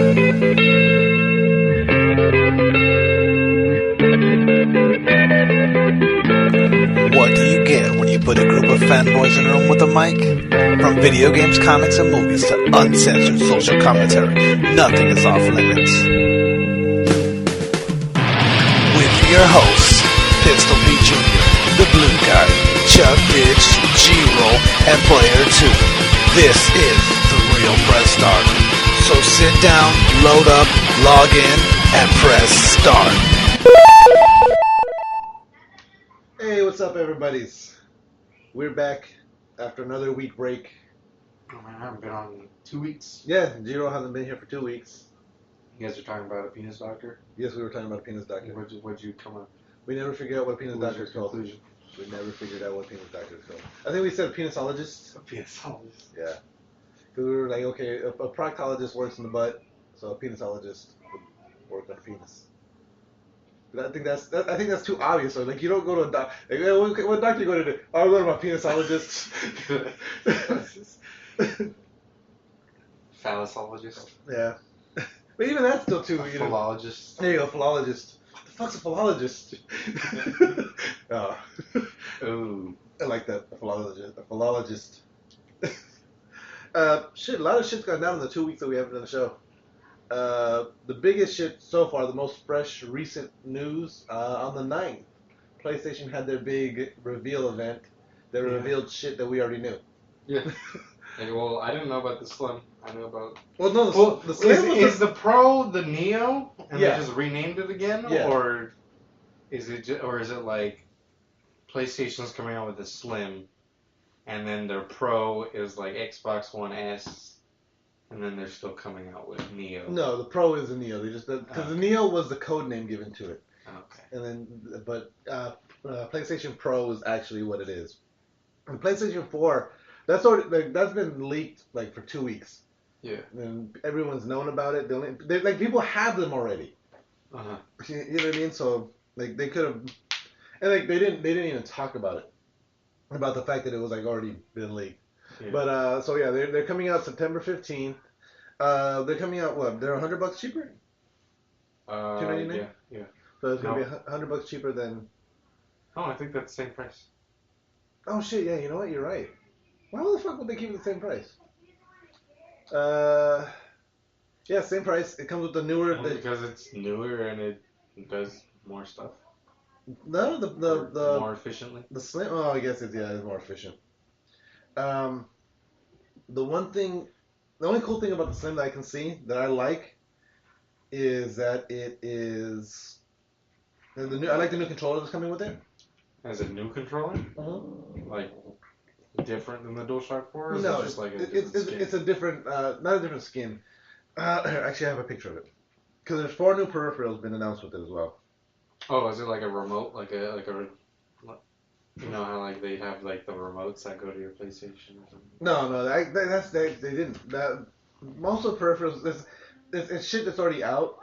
What do you get when you put a group of fanboys in a room with a mic? From video games, comics, and movies to uncensored social commentary, nothing is off limits. With your hosts, Pistol Pete Jr., The Blue Guy, Chuck Bitch, G-Roll, and Player 2. This is The Real Press Start. So sit down, load up, log in, and press start. Hey, what's up, everybody's? We're back after another week break. Oh man, I haven't been on in 2 weeks. Yeah, Jiro hasn't been here for 2 weeks. You guys are talking about a penis doctor? Yes, we were talking about a penis doctor. What'd you come up? We never figured out what a penis doctor is called. Conclusion. We never figured out what a penis doctor is called. I think we said penisologist. A penisologist. Yeah. Because we were like, okay, a proctologist works in the butt, so a penisologist would work on the penis. But I think that's too obvious. So like, you don't go to a doctor. Like, hey, what doctor you go to? Oh, I go to my penisologist. Phallosologist. Yeah. But even that's still too. You know. Philologist. There you go, philologist. What the fuck's a philologist? Oh. Ooh. I like that. A philologist. Shit, a lot of shit's gone down in the 2 weeks that we haven't done the show. The biggest shit so far, the most fresh, recent news, on the 9th, PlayStation had their big reveal event. They revealed shit that we already knew. Yeah. Well, I didn't know about the Slim. I knew about... Well, no, the Slim is the Pro the Neo, and Yeah. they just renamed it again? Yeah. Or is it like PlayStation's coming out with the Slim, and then their Pro is like Xbox One S, and then they're still coming out with Neo? No, the Pro is the Neo. They just because the Neo was the code name given to it. Okay. And then, but PlayStation Pro is actually what it is. And PlayStation 4, that's been leaked like for 2 weeks. Yeah. And everyone's known about it. Like people have them already. Uh-huh. You know what I mean? So like they could have, and like they didn't even talk about it, about the fact that it was like already been leaked. Yeah. But so yeah, they're coming out September 15th. They're coming out what? They're $100 cheaper. $299? Yeah. So it's gonna be $100 cheaper than. Oh, I think that's the same price. Oh shit! Yeah, you know what? You're right. Why the fuck would they keep it the same price? Yeah, same price. It comes with the newer. Because it's newer and it does more stuff. No, the more efficiently. The Slim. Oh, I guess it's more efficient. The only cool thing about the Slim that I can see that I like is that it is I like the new controller that's coming with it. As a new controller? Mm-hmm. Like different than the DualShock 4? Or is No, it just like it's a different, not a different skin. Actually, I have a picture of it because there's 4 new peripherals been announced with it as well. Oh, is it like a remote, like a you know how like they have like the remotes that go to your PlayStation or something? No, they didn't. Most of the peripherals, it's shit that's already out,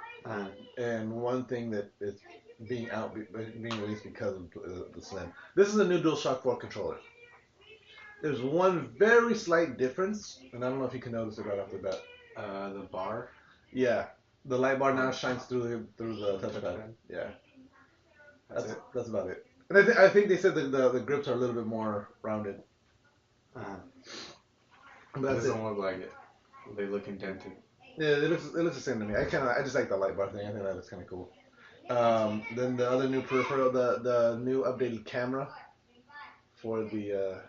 and one thing that is being released because of the Slim. This is a new DualShock 4 controller. There's one very slight difference, and I don't know if you can notice it right off the bat. The bar? Yeah, the light bar now shines through the touchpad. Yeah, that's about it. And I think they said that the grips are a little bit more rounded. It doesn't look like it. They look indented. Yeah, it looks the same to me. I just like the light bar thing. I think that looks kind of cool. Then the other new peripheral, the new updated camera for the.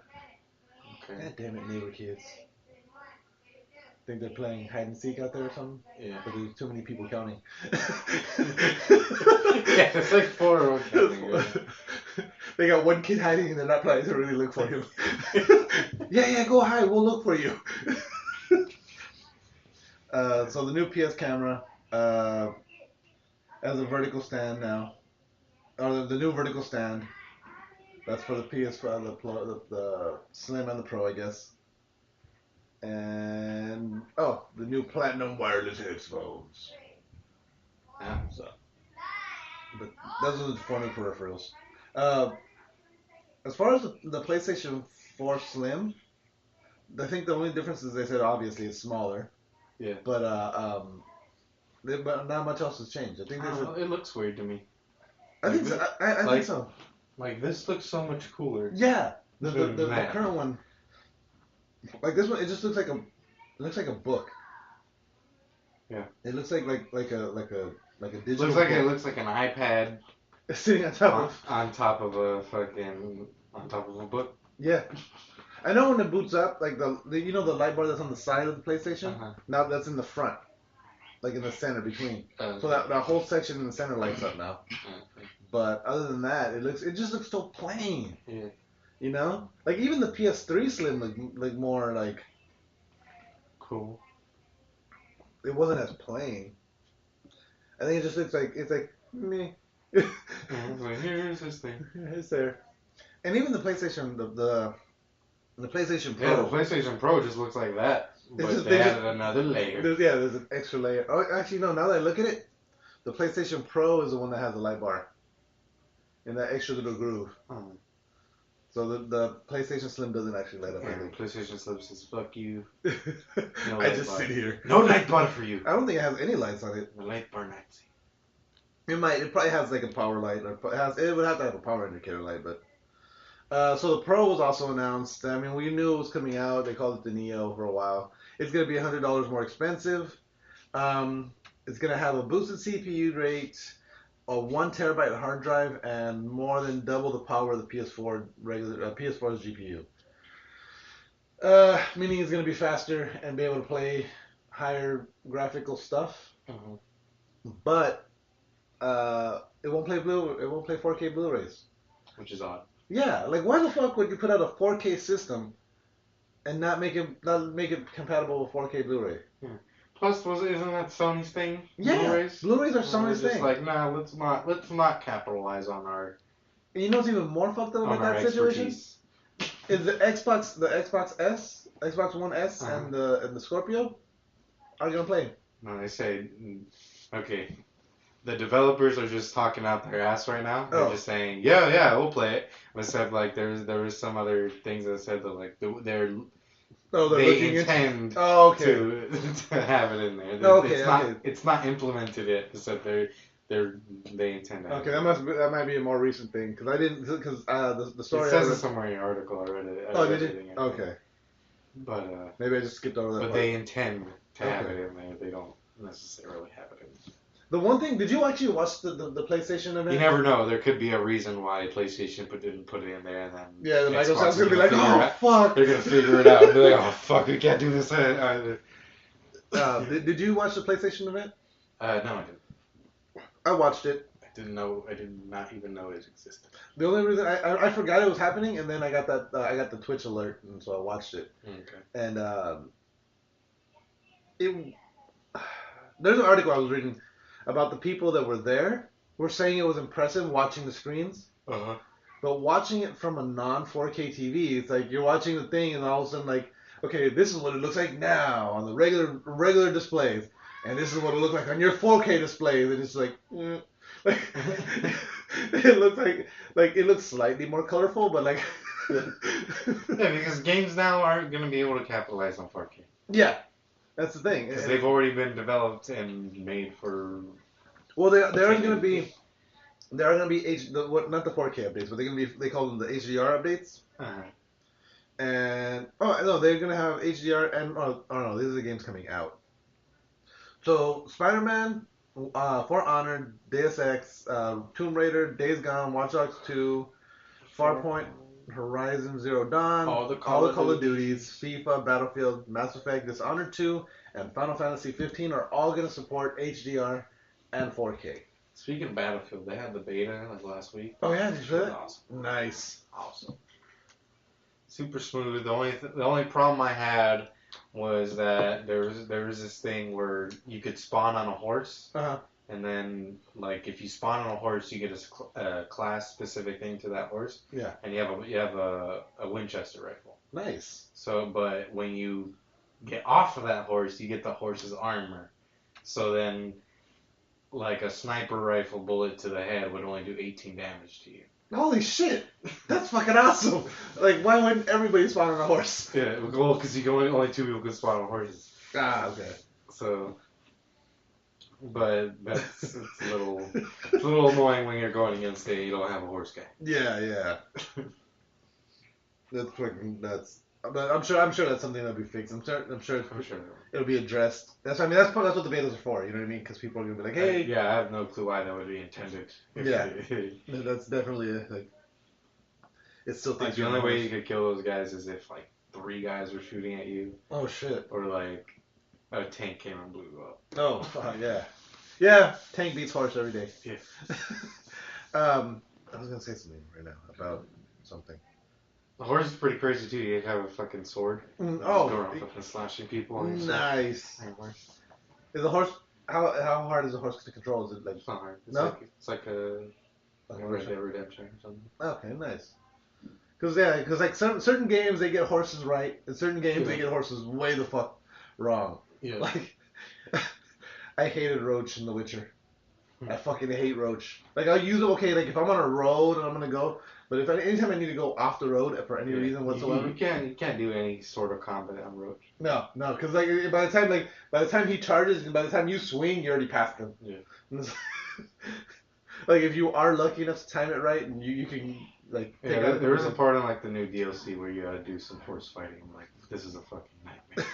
Okay. God damn it, neighbor kids. Think they're playing hide and seek out there or something? Yeah. But there's too many people counting. Yeah, it's like 4 of them counting. They got one kid hiding and they're not planning to really look for him. Yeah, go hide. We'll look for you. So the new PS camera has a vertical stand now. Or the new vertical stand. That's for the PS5, the Slim and the Pro, I guess. And the new Platinum wireless headphones. Yeah. So, but those are the 4 new peripherals. As far as the PlayStation 4 Slim, I think the only difference is they said obviously it's smaller. Yeah. But but not much else has changed. I think it looks weird to me. I think so. I think so. Like this looks so much cooler. Yeah, the current one. Like this one, it just looks like a book. Yeah. It looks like a digital. It looks like an iPad sitting on top of a book. Yeah. I know when it boots up, like the light bar that's on the side of the PlayStation. Now that's in the front, like in the center between. So that whole section in the center lights up now. But other than that, it just looks so plain. Yeah. You know, like even the PS3 Slim looked more like cool. It wasn't as plain. I think it just looks like me. Here's this thing. It's there. And even the PlayStation, the PlayStation Pro. Yeah, the PlayStation Pro just looks like that. But they added another layer. There's an extra layer. Oh, actually, no. Now that I look at it, the PlayStation Pro is the one that has the light bar. In that extra little groove. So the PlayStation Slim doesn't actually light up. Yeah, the PlayStation Slim says, fuck you. No I just sit here. No light bar for you. I don't think it has any lights on it. The light bar Nazi. It probably has like a power light. Or it would have to have a power indicator light, but... so the Pro was also announced. I mean, we knew it was coming out. They called it the Neo for a while. It's going to be $100 more expensive. It's going to have a boosted CPU rate, a 1 terabyte hard drive, and more than double the power of the PS4's GPU. Meaning it's going to be faster and be able to play higher graphical stuff. But it won't play 4K Blu-rays, which is odd. Yeah, like why the fuck would you put out a 4K system and not make it compatible with 4K Blu-ray? Plus, isn't that Sony's thing? Yeah, Blu-rays are Sony's thing. Just like, nah, let's not capitalize on our. And you know what's even more fucked up about that situation? Is the Xbox S, Xbox One S, and the Scorpio are gonna play. No, they say, okay. The developers are just talking out their ass right now. They're just saying, yeah, we'll play it. Except like there was some other things that said that like they intend to have it in there. It's not implemented yet. Except they intend to. Okay, that might be a more recent thing because the story. It says it somewhere in your article. I read it. Did you? Okay. But maybe I just skipped over that. But they intend to have it in there. They don't necessarily have it in there. The one thing, did you actually watch the PlayStation event? You never know. There could be a reason why PlayStation didn't put it in there, and then the Microsoft's gonna be like, "Oh fuck!" They're gonna figure it out and be like, "Oh fuck, we can't do this either." Did you watch the PlayStation event? No, I didn't. I watched it. I did not even know it existed. The only reason I forgot it was happening, and then I got the Twitch alert, and so I watched it. Okay. And there's an article I was reading about the people that were there were saying it was impressive watching the screens. But watching it from a non-4K TV, it's like you're watching the thing and all of a sudden like, okay, this is what it looks like now on the regular displays. And this is what it looks like on your 4K displays. And it's like, it looks like it looks slightly more colorful, but like... Yeah, because games now aren't going to be able to capitalize on 4K. Yeah. That's the thing. Because they've already been developed and made for. Well, there are going to be not the 4K updates, but they call them the HDR updates. And they're going to have HDR and no, these are the games coming out. So Spider-Man, For Honor, Deus Ex, Tomb Raider, Days Gone, Watch Dogs 2, Farpoint, Horizon Zero Dawn, all the Call of Duties, FIFA, Battlefield, Mass Effect, Dishonored 2, and Final Fantasy 15 are all going to support HDR and 4K. Speaking of Battlefield, they had the beta like last week. Oh yeah, did you feel it? Awesome. Nice. Awesome. Super smooth. The only problem I had was that there was this thing where you could spawn on a horse. And then, like, if you spawn on a horse, you get a class-specific thing to that horse. Yeah. And you have a Winchester rifle. Nice. So, but when you get off of that horse, you get the horse's armor. So then, like, a sniper rifle bullet to the head would only do 18 damage to you. Holy shit! That's fucking awesome! Like, why wouldn't everybody spawn on a horse? Yeah, well, because only 2 people can spawn on horses. Ah, okay. So... But it's a little annoying when you're going against you don't have a horse guy. Yeah. That's fucking nuts. But I'm sure that's something that'll be fixed. I'm sure it'll be addressed. That's what I mean. That's what the betas are for. You know what I mean? Because people are gonna be like, hey. I have no clue why that would be intended. That's definitely it's still like the only way you could kill those guys is if like 3 guys were shooting at you. Oh shit. Or like a tank came and blew you up. Oh yeah. Yeah, tank beats horse every day. Yeah. I was gonna say something right now about something. The horse is pretty crazy too. You have a fucking sword. Oh. Go around fucking slashing people. Nice. Is the horse how hard is the horse to control? Is it like? It's not hard. It's like a Red Dead Redemption or something. Okay, nice. Because like certain games they get horses right, and certain games they get horses way the fuck wrong. Yeah. Like, I hated Roach in The Witcher. I fucking hate Roach. Like, I'll use it, okay, like, if I'm on a road and I'm gonna go, but anytime I need to go off the road for any reason whatsoever. You can't do any sort of combat on Roach. No, because, like, by the time he charges and by the time you swing, you already passed him. Yeah. Like, if you are lucky enough to time it right, and you can, like, take out there is a part in, like, the new DLC where you gotta do some horse fighting. I'm like, this is a fucking nightmare.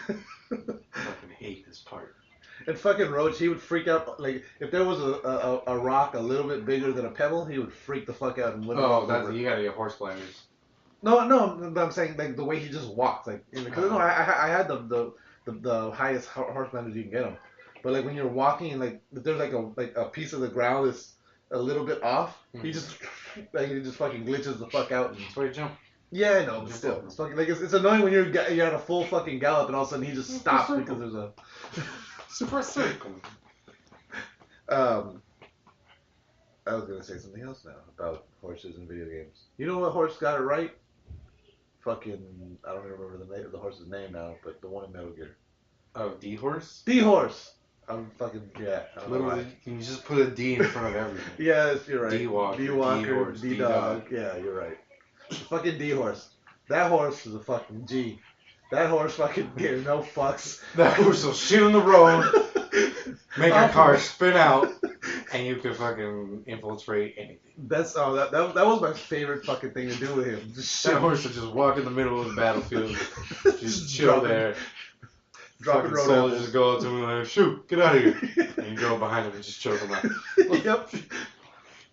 I fucking hate this part. And fucking Roach, he would freak out. Like, if there was a rock a little bit bigger than a pebble, he would freak the fuck out and win. You gotta get horse blinders. No, but I'm saying, like, the way he just walks. Like, because I had the highest horse blinders you can get him. But, like, when you're walking, like, if there's, like a piece of the ground that's a little bit off, he just fucking glitches the fuck out. That's why you jump. Yeah, I know, but still. It's fucking, like, it's annoying when you're at a full fucking gallop and all of a sudden he just stops because there's a... Super circle. I was gonna say something else now about horses and video games. You know what horse got it right? Fucking, I don't even remember the horse's name now, but the one in Metal Gear. Oh, D-Horse? D-Horse! I'm fucking, yeah. I don't know Literally, why. you just put a D in front of everything. Yes, you're right. D-Walker, D-Walker, D-Horse, D-Dog. Yeah, you're right. Fucking D-Horse. That horse is a fucking G. That horse fucking gives no fucks. That horse will shoot in the road, make your car spin out, and you can fucking infiltrate anything. That was my favorite fucking thing to do with him. That horse would just walk in the middle of the battlefield, just chill there. Dropping road soldiers just go up to him like, shoot, get out of here. And you go behind him and just choke him out. Yep.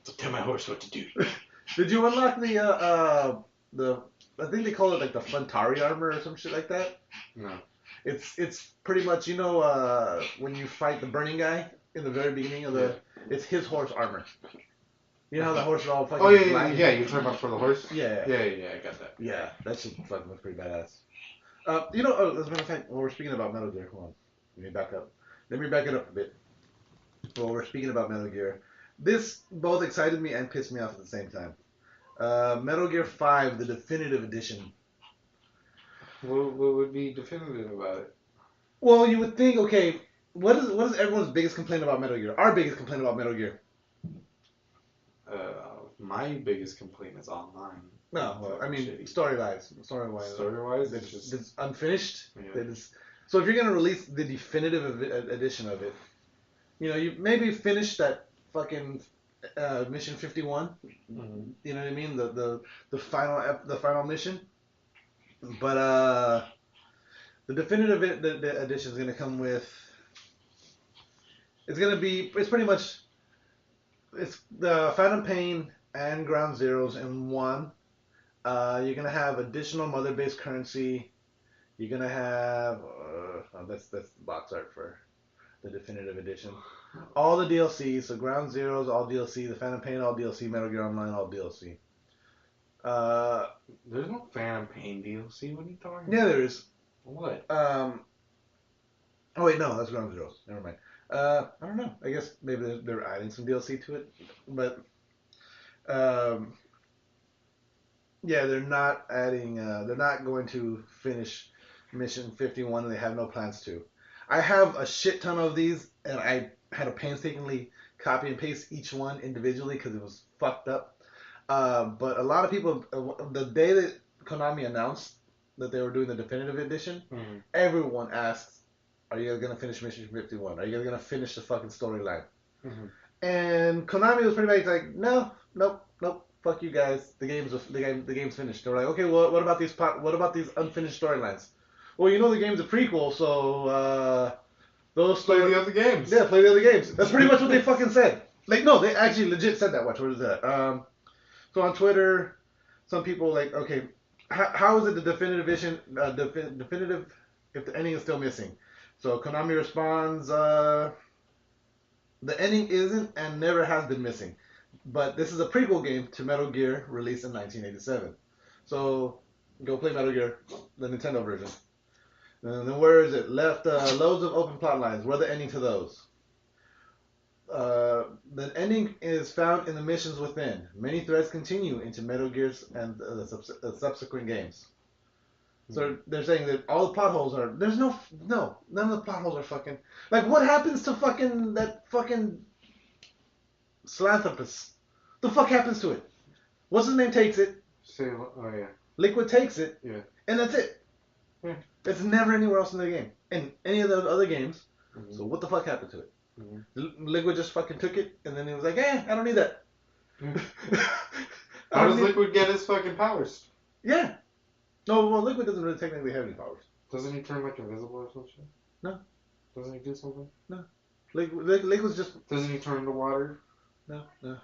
So tell my horse what to do. Did you unlock the I think they call it like the Frontari armor or some shit like that? No. It's pretty much, you know, when you fight the burning guy in the very beginning of it's his horse armor. You know how the horse is all fucking black? Yeah, you're talking about for the horse? Yeah, I got that. Yeah, that shit fucking looks pretty badass. You know, as a matter of fact, while we're speaking about Metal Gear, hold on. Let me back up. Let me back it up a bit. While we're speaking about Metal Gear, this both excited me and pissed me off at the same time. Metal Gear 5, the definitive edition. What would be definitive about it? Well, you would think, okay, what is everyone's biggest complaint about Metal Gear? Our biggest complaint about Metal Gear? My biggest complaint is online. No, well, I mean, story-wise. Story-wise? It's unfinished. Yeah. So if you're going to release the definitive edition of it, you know, you maybe finish that fucking mission 51. Mm-hmm. You know what I mean? The final mission. But the definitive edition is going to come with. It's pretty much. It's the Phantom Pain and Ground Zeroes in one. You're gonna have additional mother-based currency. You're gonna have that's the box art for the definitive edition. All the DLC, so Ground Zeroes all DLC, the Phantom Pain all DLC, Metal Gear Online all DLC. There's no Phantom Pain DLC. What are you talking about? Yeah, there is. What? Oh wait, no, that's Ground Zeroes. Never mind. I don't know. I guess maybe they're adding some DLC to it, but yeah, they're not adding. They're not going to finish Mission 51, and they have no plans to. I have a shit ton of these, and I had to painstakingly copy and paste each one individually because it was fucked up. But a lot of people, the day that Konami announced that they were doing the definitive edition, everyone asked Are you guys gonna finish Mission 51? Are you guys gonna finish the fucking storyline? Mm-hmm. And Konami was pretty much like, no, nope, fuck you guys. The game's finished. They were like, okay, well, what about these unfinished storylines? Well, the game's a prequel, so those Play the other games. Yeah, play the other games. That's pretty much what they fucking said. Like, no, they actually legit said that. Watch, what is that? So on Twitter, some people like, okay, how is it the definitive if the ending is still missing? So Konami responds, the ending isn't and never has been missing, but this is a prequel game to Metal Gear released in 1987. So go play Metal Gear, the Nintendo version. And then where is it? Left loads of open plot lines. Where are the ending to those? The ending is found in the missions within. Many threads continue into Metal Gear's and the subsequent games. So they're saying that all the plot holes are... There's none of the plot holes are fucking... Like, what happens to fucking... that fucking... Philanthropist? The fuck happens to it? What's his name takes it? Oh, yeah. Liquid takes it. Yeah. And that's it. Yeah. It's never anywhere else in the game. In any of the other games. Mm-hmm. So what the fuck happened to it? Mm-hmm. Liquid just fucking took it, and then he was like, I don't need that. How does Liquid get his fucking powers? Yeah. No, well, Liquid doesn't really technically have any powers. Doesn't he turn like invisible or some shit? No. Doesn't he do something? No. Liquid's just... Doesn't he turn into water? No. Could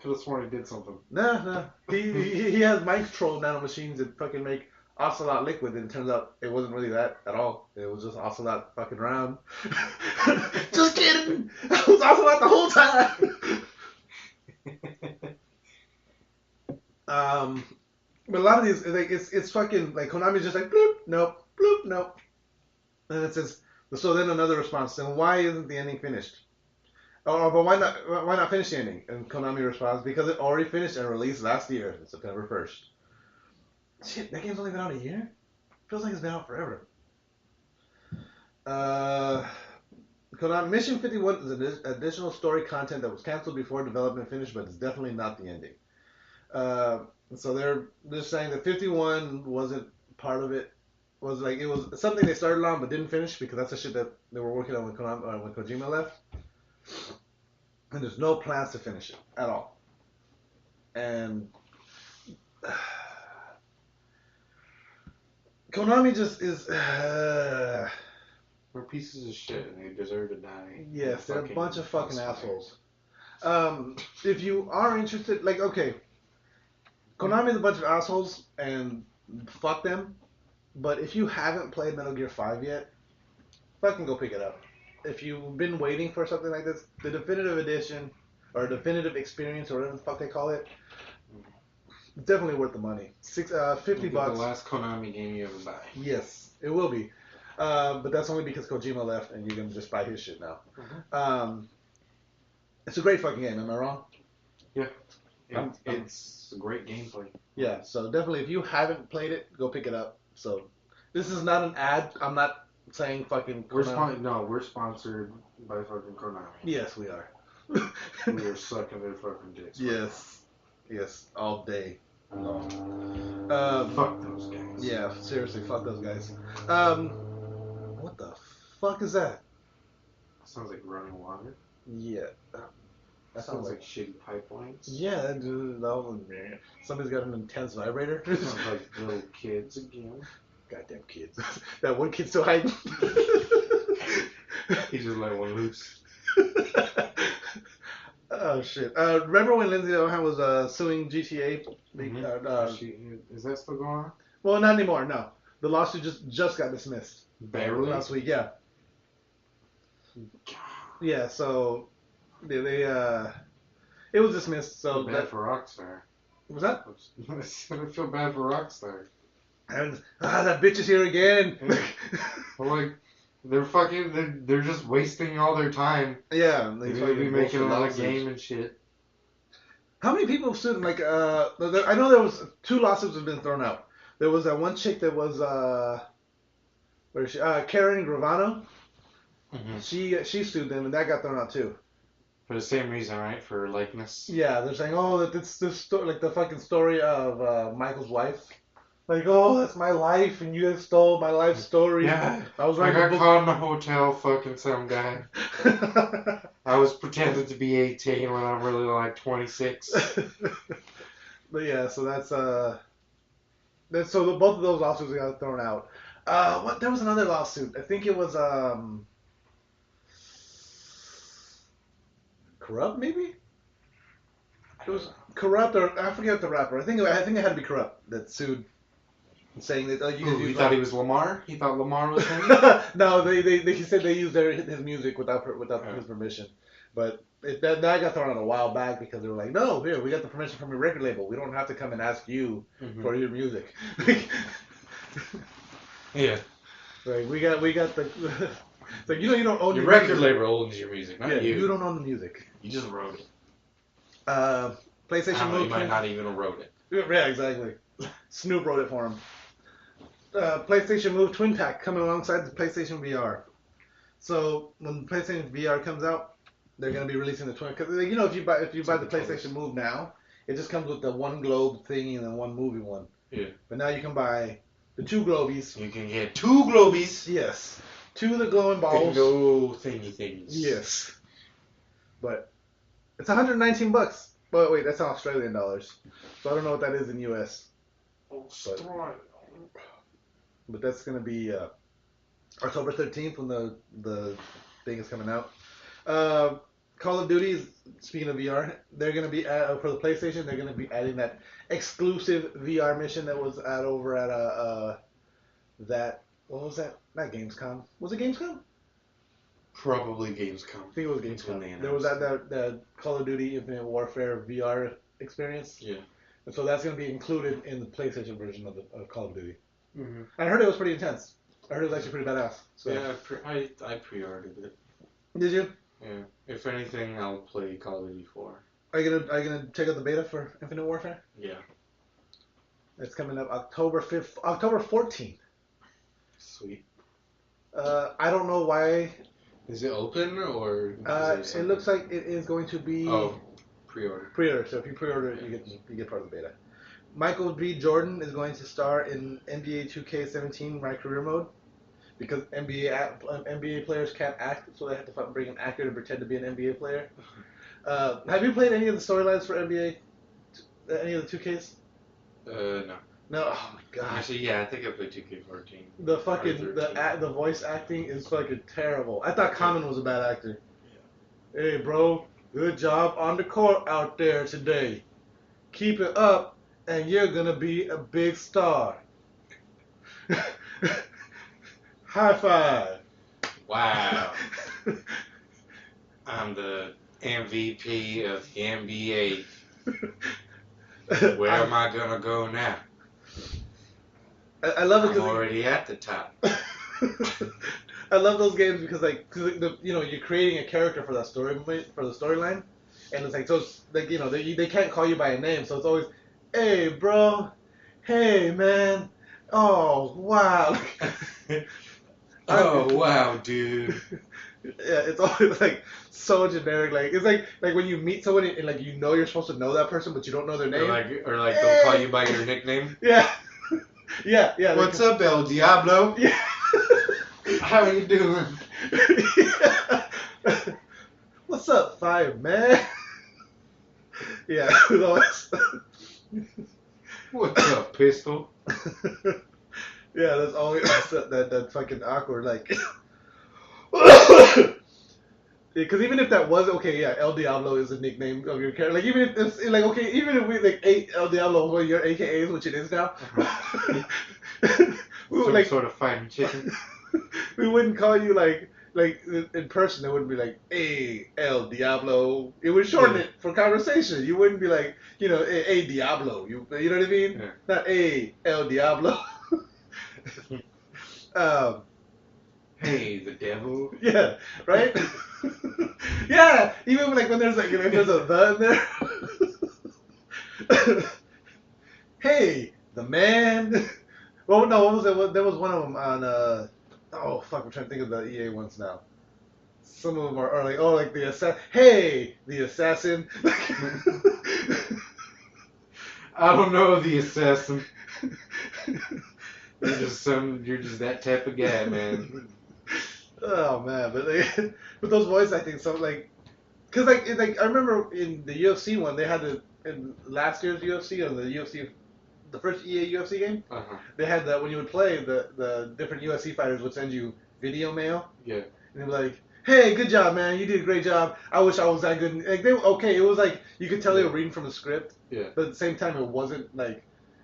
have sworn he did something. No. He has mind control nanomachines that fucking make Ocelot liquid, and it turns out it wasn't really that at all. It was just Ocelot fucking round. Just kidding! It was Ocelot the whole time! But a lot of these, like, it's fucking, like, Konami's just like, bloop, nope, bloop, nope. And it says, so then another response, then why isn't the ending finished? Oh, but why not finish the ending? And Konami responds, because it already finished and released last year, September 1st. Shit, that game's only been out a year? Feels like it's been out forever. Konami Mission 51 is additional story content that was canceled before development finished, but it's definitely not the ending. So they're saying that 51 wasn't part of it. It was something they started on but didn't finish because that's the shit that they were working on when Kojima left. And there's no plans to finish it at all. And Konami just is... They're pieces of shit and they deserve to die. Yes, they're a bunch of fucking assholes. If you are interested... Like, okay... Konami's a bunch of assholes, and fuck them. But if you haven't played Metal Gear 5 yet, fucking go pick it up. If you've been waiting for something like this, the definitive edition, or definitive experience, or whatever the fuck they call it, it's definitely worth the money. $50. The last Konami game you ever buy. Yes, it will be. But that's only because Kojima left, and you can just buy his shit now. Mm-hmm. It's a great fucking game, am I wrong? Yeah. It's a great gameplay. Yeah, so definitely if you haven't played it, go pick it up. So this is not an ad. I'm not saying fucking Konami. We're sponsored by fucking Konami. Yes, we are. We are sucking their fucking dicks. Yes, all day long. Fuck those guys. Yeah, seriously, fuck those guys. What the fuck is that? Sounds like running water. Yeah. That sounds like shitty pipelines. Yeah, dude, somebody's got an intense vibrator. Sounds like little kids again. Goddamn kids. That one kid's still hiding. He just let one loose. Oh, shit. Remember when Lindsay Lohan was suing GTA? Is that still going on? Well, not anymore, no. The lawsuit just got dismissed. Barely? Last week, yeah. Yeah, so... it was dismissed. So bad for Rockstar. Was that? I feel bad for Rockstar. And that bitch is here again. Well, like they're just wasting all their time. Yeah, they're gonna be making another game and shit. How many people have sued? Like, I know there was 2 lawsuits have been thrown out. There was that one chick that was where is she? Karen Gravano. Mm-hmm. She sued them, and that got thrown out too. For the same reason, right? For likeness. Yeah, they're saying, that this story, like the fucking story of Michael's wife, Like, oh, that's my life, and you guys stole my life story. Yeah, I was I writing got a book. caught in a hotel fucking some guy. I was pretending to be 18 when I'm really like 26. But yeah, so both of those lawsuits got thrown out. What? There was another lawsuit. I think it was Corrupt, maybe. It was Corrupt, or I forget the rapper. I think it had to be Corrupt that sued, saying that You thought he was Lamar? He thought Lamar was him? No, he said they used his music without his permission. But that got thrown out a while back because they were like, no, here, we got the permission from your record label. We don't have to come and ask you for your music. Yeah. Like we got the. So you don't own your your record music. label owns your music, not you. You don't own the music. You just wrote it. PlayStation Move. You might not even have wrote it. Yeah, exactly. Snoop wrote it for him. PlayStation Move Twin Pack coming alongside the PlayStation VR. So when PlayStation VR comes out, they're gonna be releasing the twin. Because if you buy the PlayStation Move now, it just comes with the one globe thingy and then one movie one. Yeah. But now you can buy the two globies. You can get 2 globies. Yes. 2 of the glowing balls. No thingy things. Yes. But it's $119. But wait, that's Australian dollars. So I don't know what that is in US. But that's gonna be October 13th when the thing is coming out. Call of Duty, speaking of VR, they're gonna be for the PlayStation. They're gonna be adding that exclusive VR mission that was over at what was that? Not Gamescom. Was it Gamescom? Probably Gamescom. I think it was Gamescom. There was that Call of Duty Infinite Warfare VR experience. Yeah. And so that's going to be included in the PlayStation version of Call of Duty. Mm-hmm. I heard it was pretty intense. I heard it was actually pretty badass. So. Yeah, I pre-ordered it. Did you? Yeah. If anything, I'll play Call of Duty 4. Are you gonna check out the beta for Infinite Warfare? Yeah. It's coming up October 14th. Sweet. I don't know why. Is it open or? It looks like it is going to be. Oh, pre-order. Pre-order. So if you pre-order it, you get part of the beta. Michael B. Jordan is going to star in NBA 2K17 My Career Mode because NBA players can't act, so they have to bring an actor to pretend to be an NBA player. Have you played any of the storylines for NBA? Any of the 2Ks? No. No. Oh my god. Actually, yeah, I think I played 2K14. The fucking the voice acting is fucking terrible. I thought Common was a bad actor. Yeah. Hey, bro, good job on the court out there today. Keep it up, and you're gonna be a big star. High five. Wow. I'm the MVP of the NBA. Where am I gonna go now? I love it. I'm already at the top. I love those games because you're creating a character for that storyline, and it's like so it's like they can't call you by a name, so it's always, hey bro, hey man, oh wow. Oh wow, dude. Yeah, it's always like so generic. Like it's like when you meet someone and like you're supposed to know that person, but you don't know their name. Or like they'll call you by your nickname. Yeah. Yeah. What's up, El Diablo? Yeah. How you doing? Yeah. What's up, Fire Man? Yeah, it was always. What's up, Pistol? Yeah, that's always that fucking awkward like. Because even if that was okay, yeah, El Diablo is the nickname of your character. Like even if it's like okay, even if we like El Diablo was one of your AKAs, which it is now. We would, Some sort of fighting chicken. We wouldn't call you like in person. It wouldn't be like, hey, El Diablo. It would shorten it for conversation. You wouldn't be like, hey Diablo. You know what I mean? Yeah. Not hey El Diablo. Hey, the devil. Yeah, right? Yeah, even like when there's like if there's a the in there. Hey, the man. Well, no, what was it? There was one of them on. Oh fuck, I'm trying to think of the EA ones now. Some of them are like the assassin. Hey, the assassin. I don't know the assassin. You're just that type of guy, man. Oh man, but those voice acting, so like, cause like I remember in the UFC one they had in last year's UFC or the UFC, the first EA UFC game, they had that when you would play the different UFC fighters would send you video mail. Yeah. And they'd be like, hey, good job, man. You did a great job. I wish I was that good. Like, okay, it was like, you could tell they were reading from a script. Yeah. But at the same time, it wasn't, like,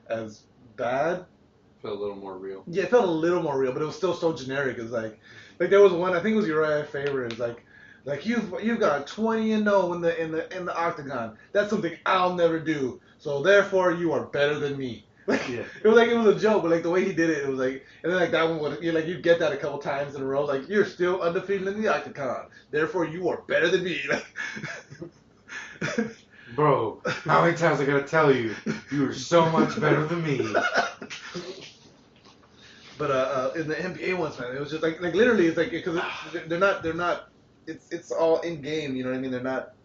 as bad. Felt a little more real. Yeah, it felt a little more real, but it was still so generic. It's like there was one, I think it was Uriah Faber. It's like you've got 20-0 in the octagon. That's something I'll never do. So therefore, you are better than me. Like, Yeah. it was a joke, but like the way he did it, it was like, and then like that one would, you get that a couple times in a row, like you're still undefeated in the octagon, therefore you are better than me. Like, bro, how many times I gotta tell you, you are so much better than me. But in the NBA ones, man, it was just like literally, it's like because they're not, it's all in game, you know what I mean? They're not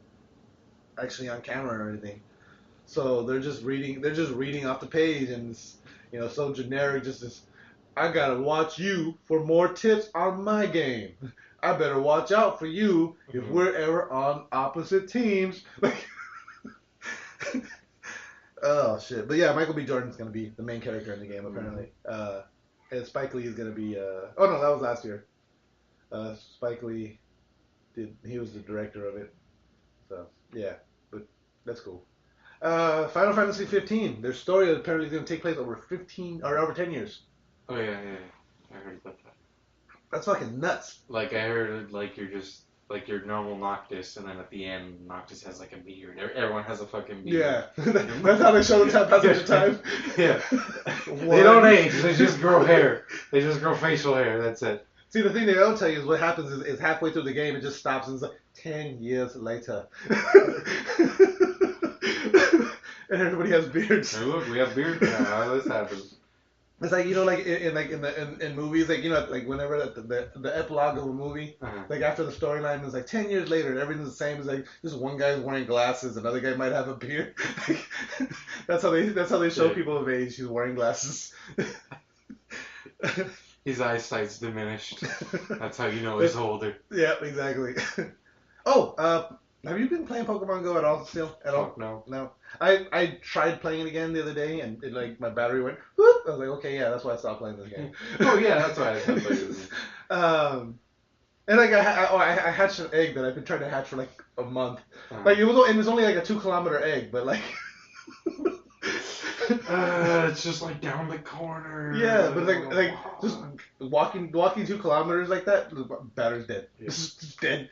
actually on camera or anything. So they're just reading off the page, and it's, so generic. Just this, I gotta watch you for more tips on my game. I better watch out for you if we're ever on opposite teams. Like, oh shit! But yeah, Michael B. Jordan's gonna be the main character in the game apparently. And Spike Lee is gonna be. Oh no, that was last year. Spike Lee he was the director of it. So yeah, but that's cool. Final Fantasy 15. Their story apparently is going to take place over 10 years. Oh yeah. I heard about that. That's fucking nuts. Like I heard, like you're just like your normal Noctis, and then at the end, Noctis has like a beard. Everyone has a fucking beard. Yeah, that's how they show the passage of time. Yeah, they don't age. They just grow hair. They just grow facial hair. That's it. See, the thing they don't tell you is what happens is halfway through the game it just stops and it's like 10 years later. And everybody has beards. Hey, look, we have beards now. How this happens? It's like, like in movies, like like whenever the epilogue of a movie, like after the storyline is like 10 years later, everything's the same. It's like this one guy's wearing glasses, another guy might have a beard. That's how they show people of age. He's wearing glasses. His eyesight's diminished. That's how you know he's older. Yeah, exactly. Oh, have you been playing Pokemon Go at all still? At all? No. I tried playing it again the other day, and like my battery went whoop. I was like, okay, yeah, that's why I stopped playing this game. Oh yeah, that's why I stopped playing this game. And like I hatched an egg that I've been trying to hatch for like a month. Like it was only like a 2-kilometer egg, but like. It's just like down the corner. Yeah, but like just walking 2 kilometers like that, the battery's dead. Yeah. It's dead.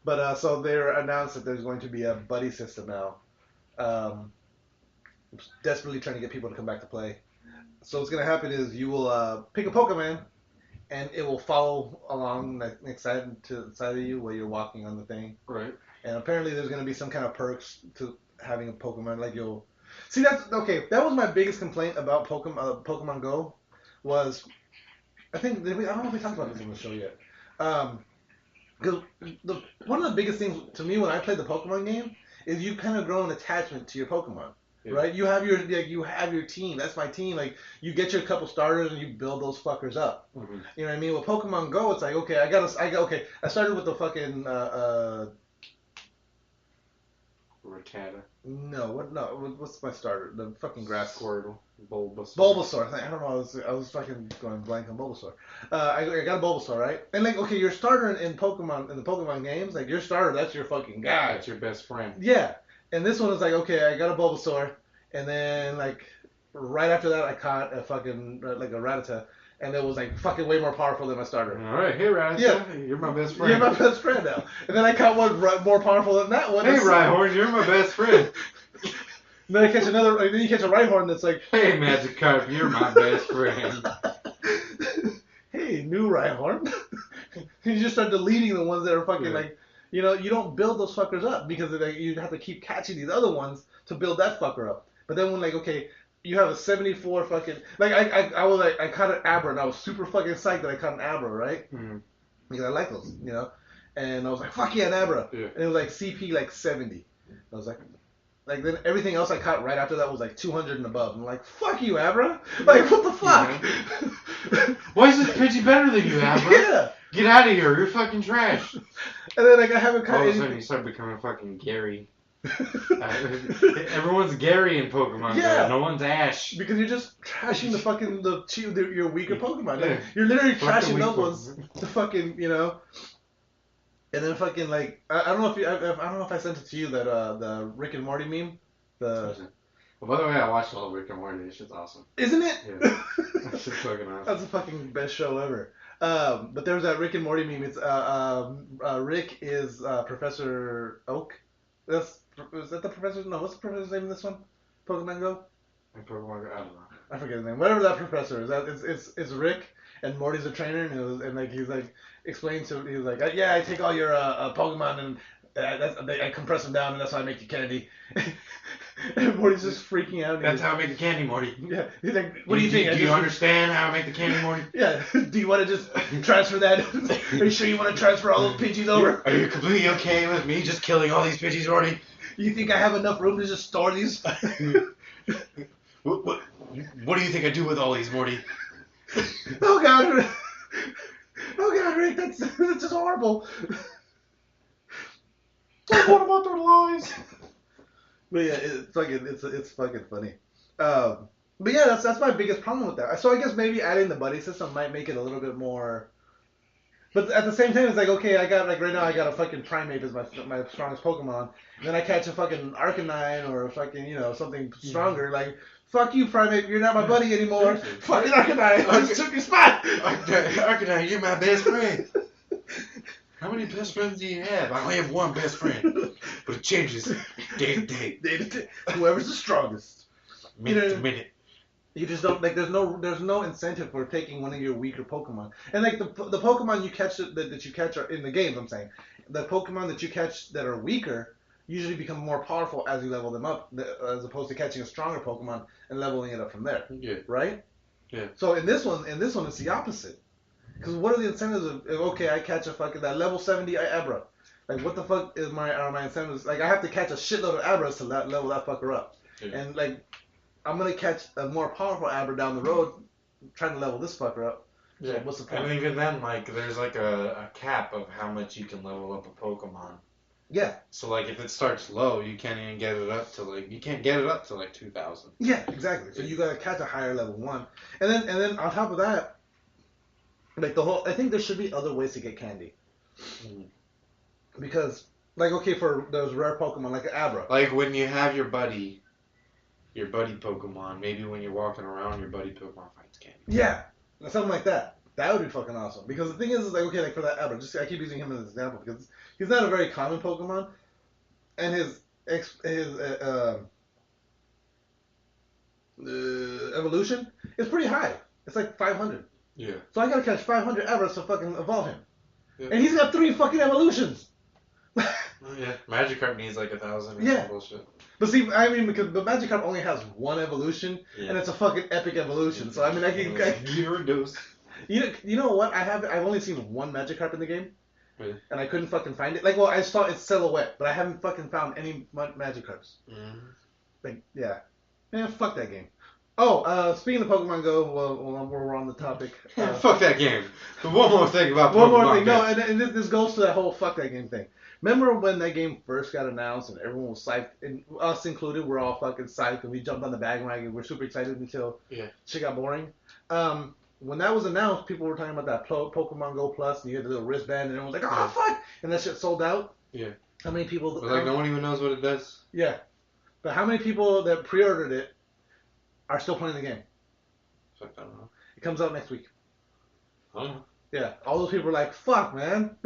But so they announced that there's going to be a buddy system now. Desperately trying to get people to come back to play. So what's gonna happen is you will pick a Pokemon, and it will follow along next side to the side of you while you're walking on the thing. Right. And apparently there's gonna be some kind of perks to having a Pokemon. Like you'll see that's okay. That was my biggest complaint about Pokemon Go was I don't know if we talked about this on the show yet. Because one of the biggest things to me when I played the Pokemon game is you kind of grow an attachment to your Pokemon, right? You have your team. That's my team. Like you get your couple starters and you build those fuckers up. Mm-hmm. You know what I mean? With Pokemon Go, it's like okay, I started with the fucking Rattata. No, what's my starter? The fucking grass Squirtle. Bulbasaur. I don't know. I was fucking going blank on Bulbasaur. I got a Bulbasaur, right? And like, okay, your starter in the Pokemon games, like your starter, that's your fucking guy. That's your best friend. Yeah. And this one is like, okay, I got a Bulbasaur, and then like right after that, I caught a fucking like a Rattata, and it was like fucking way more powerful than my starter. All right, hey Rattata, yeah. You're my best friend. You're my best friend now. And then I caught one more powerful than that one. Hey Rhyhorn, you're my best friend. Then I catch another. Then you catch a Rhyhorn that's like, hey Magikarp, you're my best friend. Hey, new Rhyhorn. You just start deleting the ones that are fucking like, you don't build those fuckers up because you have to keep catching these other ones to build that fucker up. But then when like, okay, you have a 74 fucking like I was like I caught an Abra and I was super fucking psyched that I caught an Abra, right? Mm-hmm. Because I like those, And I was like, fuck yeah, an Abra. Yeah. And it was like CP like 70. I was like, Like then everything else I caught right after that was like 200 and above. I'm like, fuck you, Abra. Like what the fuck? Yeah. Why is this Pidgey better than you, Abra? Yeah. Get out of here! You're fucking trash. And then like I haven't caught All of a sudden anything. you start becoming fucking Gary. Everyone's Gary in Pokemon. Yeah. Go. No one's Ash. Because you're just trashing the fucking your weaker Pokemon. Like, Yeah. you're literally Fuck the trashing weak those ones Pokemon. to fucking And then fucking like I don't know if I don't know if I sent it to you that the Rick and Morty meme. Well, by the way, I watched all of Rick and Morty. This shit's awesome. Isn't it? Yeah. That shit's fucking awesome. That's the fucking best show ever. But there was that Rick and Morty meme. It's Rick is Professor Oak. Is that the professor? No, what's the professor's name in this one? Pokemon Go? I don't know. I forget his name. Whatever that professor is, it's Rick, and Morty's a trainer, and like he's like explaining to he was like, yeah, I take all your Pokemon and I compress them down, and that's how I make the candy. And Morty's just freaking out. That's how I make the candy, Morty. Yeah, he's like, what do you think? Do you understand how I make the candy, Morty? Yeah. Do you want to just transfer that? Are you sure you want to transfer all those Pidgeys over? Are you completely okay with me just killing all these Pidgeys, Morty? You think I have enough room to just store these? What do you think I do with all these, Morty? Oh god, Rick, that's just horrible. What about their lies? But yeah, it's fucking funny. But yeah, that's my biggest problem with that. So I guess maybe adding the buddy system might make it a little bit more. But at the same time, it's like, okay, I got like right now I got a fucking Primeape as my strongest Pokemon. And then I catch a fucking Arcanine or a fucking something stronger. Like, fuck you, Primeape, you're not my buddy anymore. Fucking Arcanine, I just took your spot. Arcanine, you're my best friend. How many best friends do you have? I only have one best friend, but it changes day to day. Whoever's the strongest. Minute to minute. You just don't like. There's no incentive for taking one of your weaker Pokemon. And like the Pokemon you catch that you catch are in the games. I'm saying the Pokemon that you catch that are weaker usually become more powerful as you level them up, as opposed to catching a stronger Pokemon and leveling it up from there. Yeah. Right. Yeah. So in this one, it's the opposite. Because what are the incentives of okay, I catch a fucking that level 70 Abra. Like what the fuck are my incentives? Like I have to catch a shitload of Abras to level that fucker up. Yeah. And like I'm gonna catch a more powerful Abra down the road, trying to level this fucker up. Yeah. So what's the point? And even then, like there's like a cap of how much you can level up a Pokemon. Yeah. So like if it starts low, you can't even get it up to like 2,000. Yeah, exactly. So you gotta catch a higher level one, and then on top of that, like I think there should be other ways to get candy. Mm-hmm. Because like okay, for those rare Pokemon like Abra. Like when you have your buddy Pokemon, maybe when you're walking around, your buddy Pokemon finds candy. Yeah, something like that. That would be fucking awesome. Because the thing is like okay, like for that Abra, I keep using him as an example because he's not a very common Pokemon, and his evolution is pretty high. It's like 500. Yeah. So I gotta catch 500 Abras to fucking evolve him. Yeah. And he's got 3 fucking evolutions. Yeah. Magikarp needs like 1,000 or some bullshit. But see, I mean, because the Magikarp only has 1 evolution, and it's a fucking epic evolution. So I mean, I can. You know what? I've only seen 1 Magikarp in the game, really? And I couldn't fucking find it. Like, well, I saw its silhouette, but I haven't fucking found any Magikarps. Mm-hmm. Like, yeah, fuck that game. Oh, speaking of Pokemon Go, well, we're on the topic. Fuck that game. But one more thing about Pokemon One more thing. Go. No, and this goes to that whole fuck that game thing. Remember when that game first got announced and everyone was psyched, and us included, we're all fucking psyched, and we jumped on the bandwagon. We're super excited until shit got boring. When that was announced, people were talking about that Pokemon Go Plus, and you had the little wristband, and everyone was like, oh, fuck! And that shit sold out. Yeah. How many people... But like, no one even knows what it does. Yeah. But how many people that pre-ordered it are still playing the game? Fuck, I don't know. It comes out next week. I don't know. Yeah. All those people are like, fuck, man.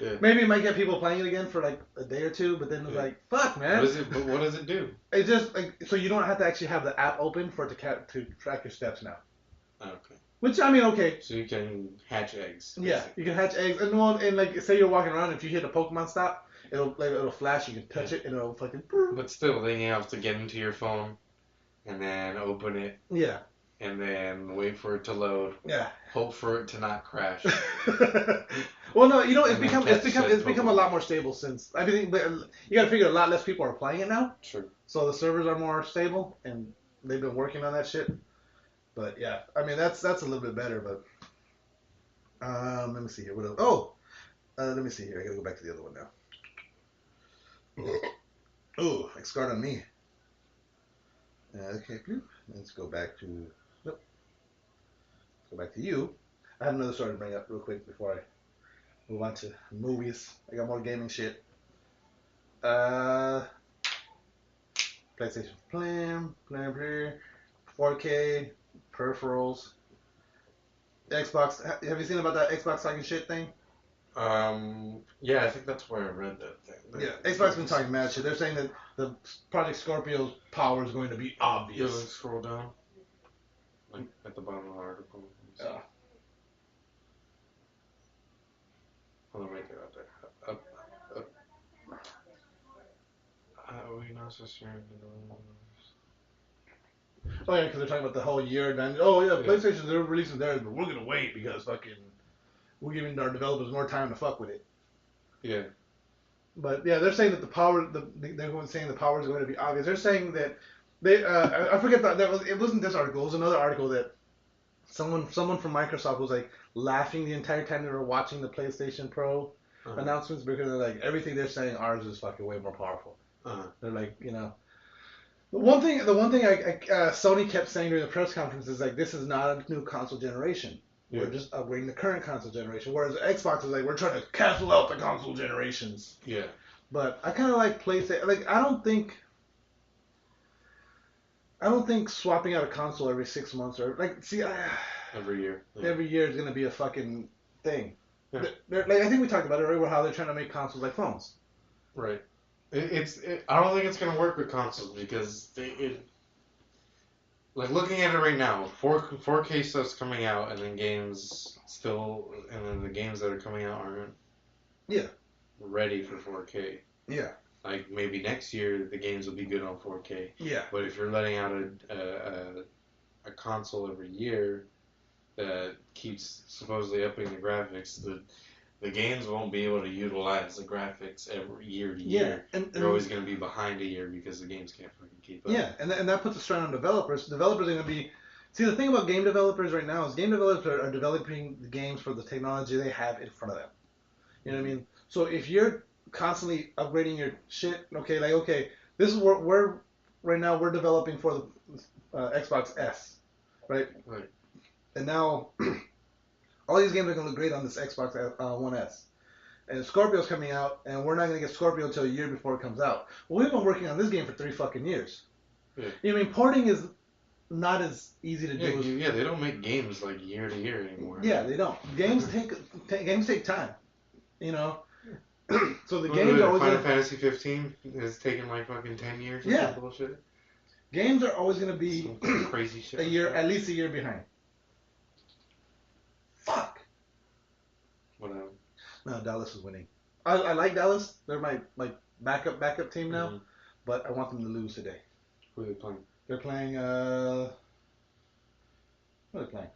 Yeah. Maybe it might get people playing it again for like a day or two, but then it's like, fuck, man. What does it do? It just, like, so you don't have to actually have the app open for it to track your steps now. Okay. Which, I mean, okay. So you can hatch eggs. Basically. Yeah, you can hatch eggs. And like, say you're walking around, if you hit a Pokemon stop, it'll flash, you can touch it, and it'll fucking... But still, then you have to get into your phone, and then open it. Yeah. And then wait for it to load. Yeah. Hope for it to not crash. Well, no, you know, And then catch it's become a Pokemon. lot more stable since everything. But you got to figure a lot less people are playing it now, Sure. so the servers are more stable, and they've been working on that shit. But yeah, I mean that's a little bit better. But let me see here. What else? Oh, let me see here. I gotta go back to the other one now. Oh, it scarred on me. Okay, bloop. Let's go back to. Nope. Let's go back to you. I have another story to bring up real quick before I move on to movies. I got more gaming shit. PlayStation Plan, 4K, peripherals. Xbox. Have you seen about that Xbox talking shit thing? Yeah, I think that's where I read that thing. Yeah, Xbox been talking mad shit. They're saying that the Project Scorpio's power is going to be obvious. Yeah, scroll down. Like at the bottom of the article. Yeah. Hold on, right there, up there. Up. We not so sure. Oh yeah, because they're talking about the whole year. Then Yeah. PlayStation they're releasing theirs, but we're gonna wait because fucking we're giving our developers more time to fuck with it. Yeah. But yeah, they're saying that the power, they're saying the power is going to be obvious. They're saying that they, I forget that it wasn't this article. It was another article that someone from Microsoft was like laughing the entire time they were watching the PlayStation Pro announcements because they're like everything they're saying ours is fucking way more powerful. They're like, you know, the one thing Sony kept saying during the press conference is like this is not a new console generation. Yeah. We're just upgrading the current console generation. Whereas Xbox is like, we're trying to cancel out the console generations. Yeah. But I kind of like PlayStation. Like, I don't think swapping out a console every 6 months or like, see, Every year. Yeah. every year is gonna be a fucking thing. Yeah. Like, I think we talked about it earlier, how they're trying to make consoles like phones. Right. I don't think it's gonna work with consoles because like looking at it right now, 4K stuff's coming out, and then the games that are coming out aren't ready for 4K. Yeah. Like maybe next year the games will be good on 4K. Yeah. But if you're letting out a console every year that keeps supposedly upping the graphics, the games won't be able to utilize the graphics every year to year. And they're always going to be behind a year because the games can't fucking keep up. Yeah, and that puts a strain on developers. Developers are going to be... See, the thing about game developers right now is game developers are developing the games for the technology they have in front of them. You know what I mean? So if you're constantly upgrading your shit, this is we're right now we're developing for the Xbox S, right? Right. And now... all these games are going to look great on this Xbox One S. And Scorpio's coming out, and we're not going to get Scorpio until a year before it comes out. Well, we've been working on this game for 3 fucking years. Yeah. You know, I mean, porting is not as easy to do. Yeah, they don't make games like year to year anymore. Yeah, they don't. Games take time. You know? So the games are always... Final Fantasy 15 has taken like fucking 10 years or some bullshit. Games are always going to be some crazy shit. at least a year behind. Fuck. Whatever. No, Dallas is winning. I like Dallas. They're my backup team now, but I want them to lose today. Who are they playing? They're playing what are they playing?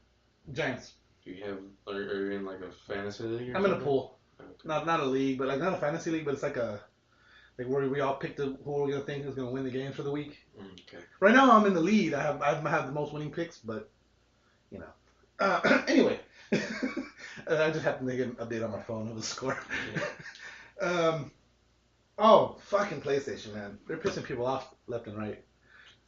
Giants. Do you have? Are you in like a fantasy league? I'm in a pool. Okay. Not a league, but like not a fantasy league, but it's like where we all pick who we're gonna think is gonna win the games for the week. Okay. Right now I'm in the lead. I have the most winning picks, but you know. Anyway. I just happened to get an update on my phone of the score. Yeah. Oh, fucking PlayStation, man. They're pissing people off left and right.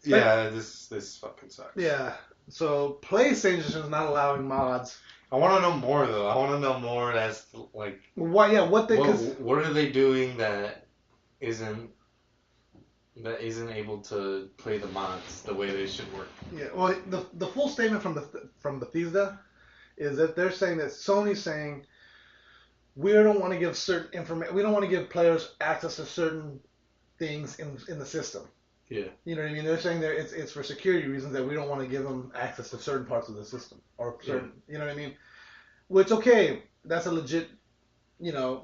Yeah, this fucking sucks. Yeah. So PlayStation is not allowing mods. I want to know more though. I want to know more as to, like what are they doing that isn't able to play the mods the way they should work. Yeah. Well, the full statement from Bethesda is that they're saying that Sony's saying we don't want to give certain information. We don't want to give players access to certain things in the system. Yeah. You know what I mean? They're saying that it's for security reasons that we don't want to give them access to certain parts of the system or certain. Yeah. You know what I mean? Which that's a legit,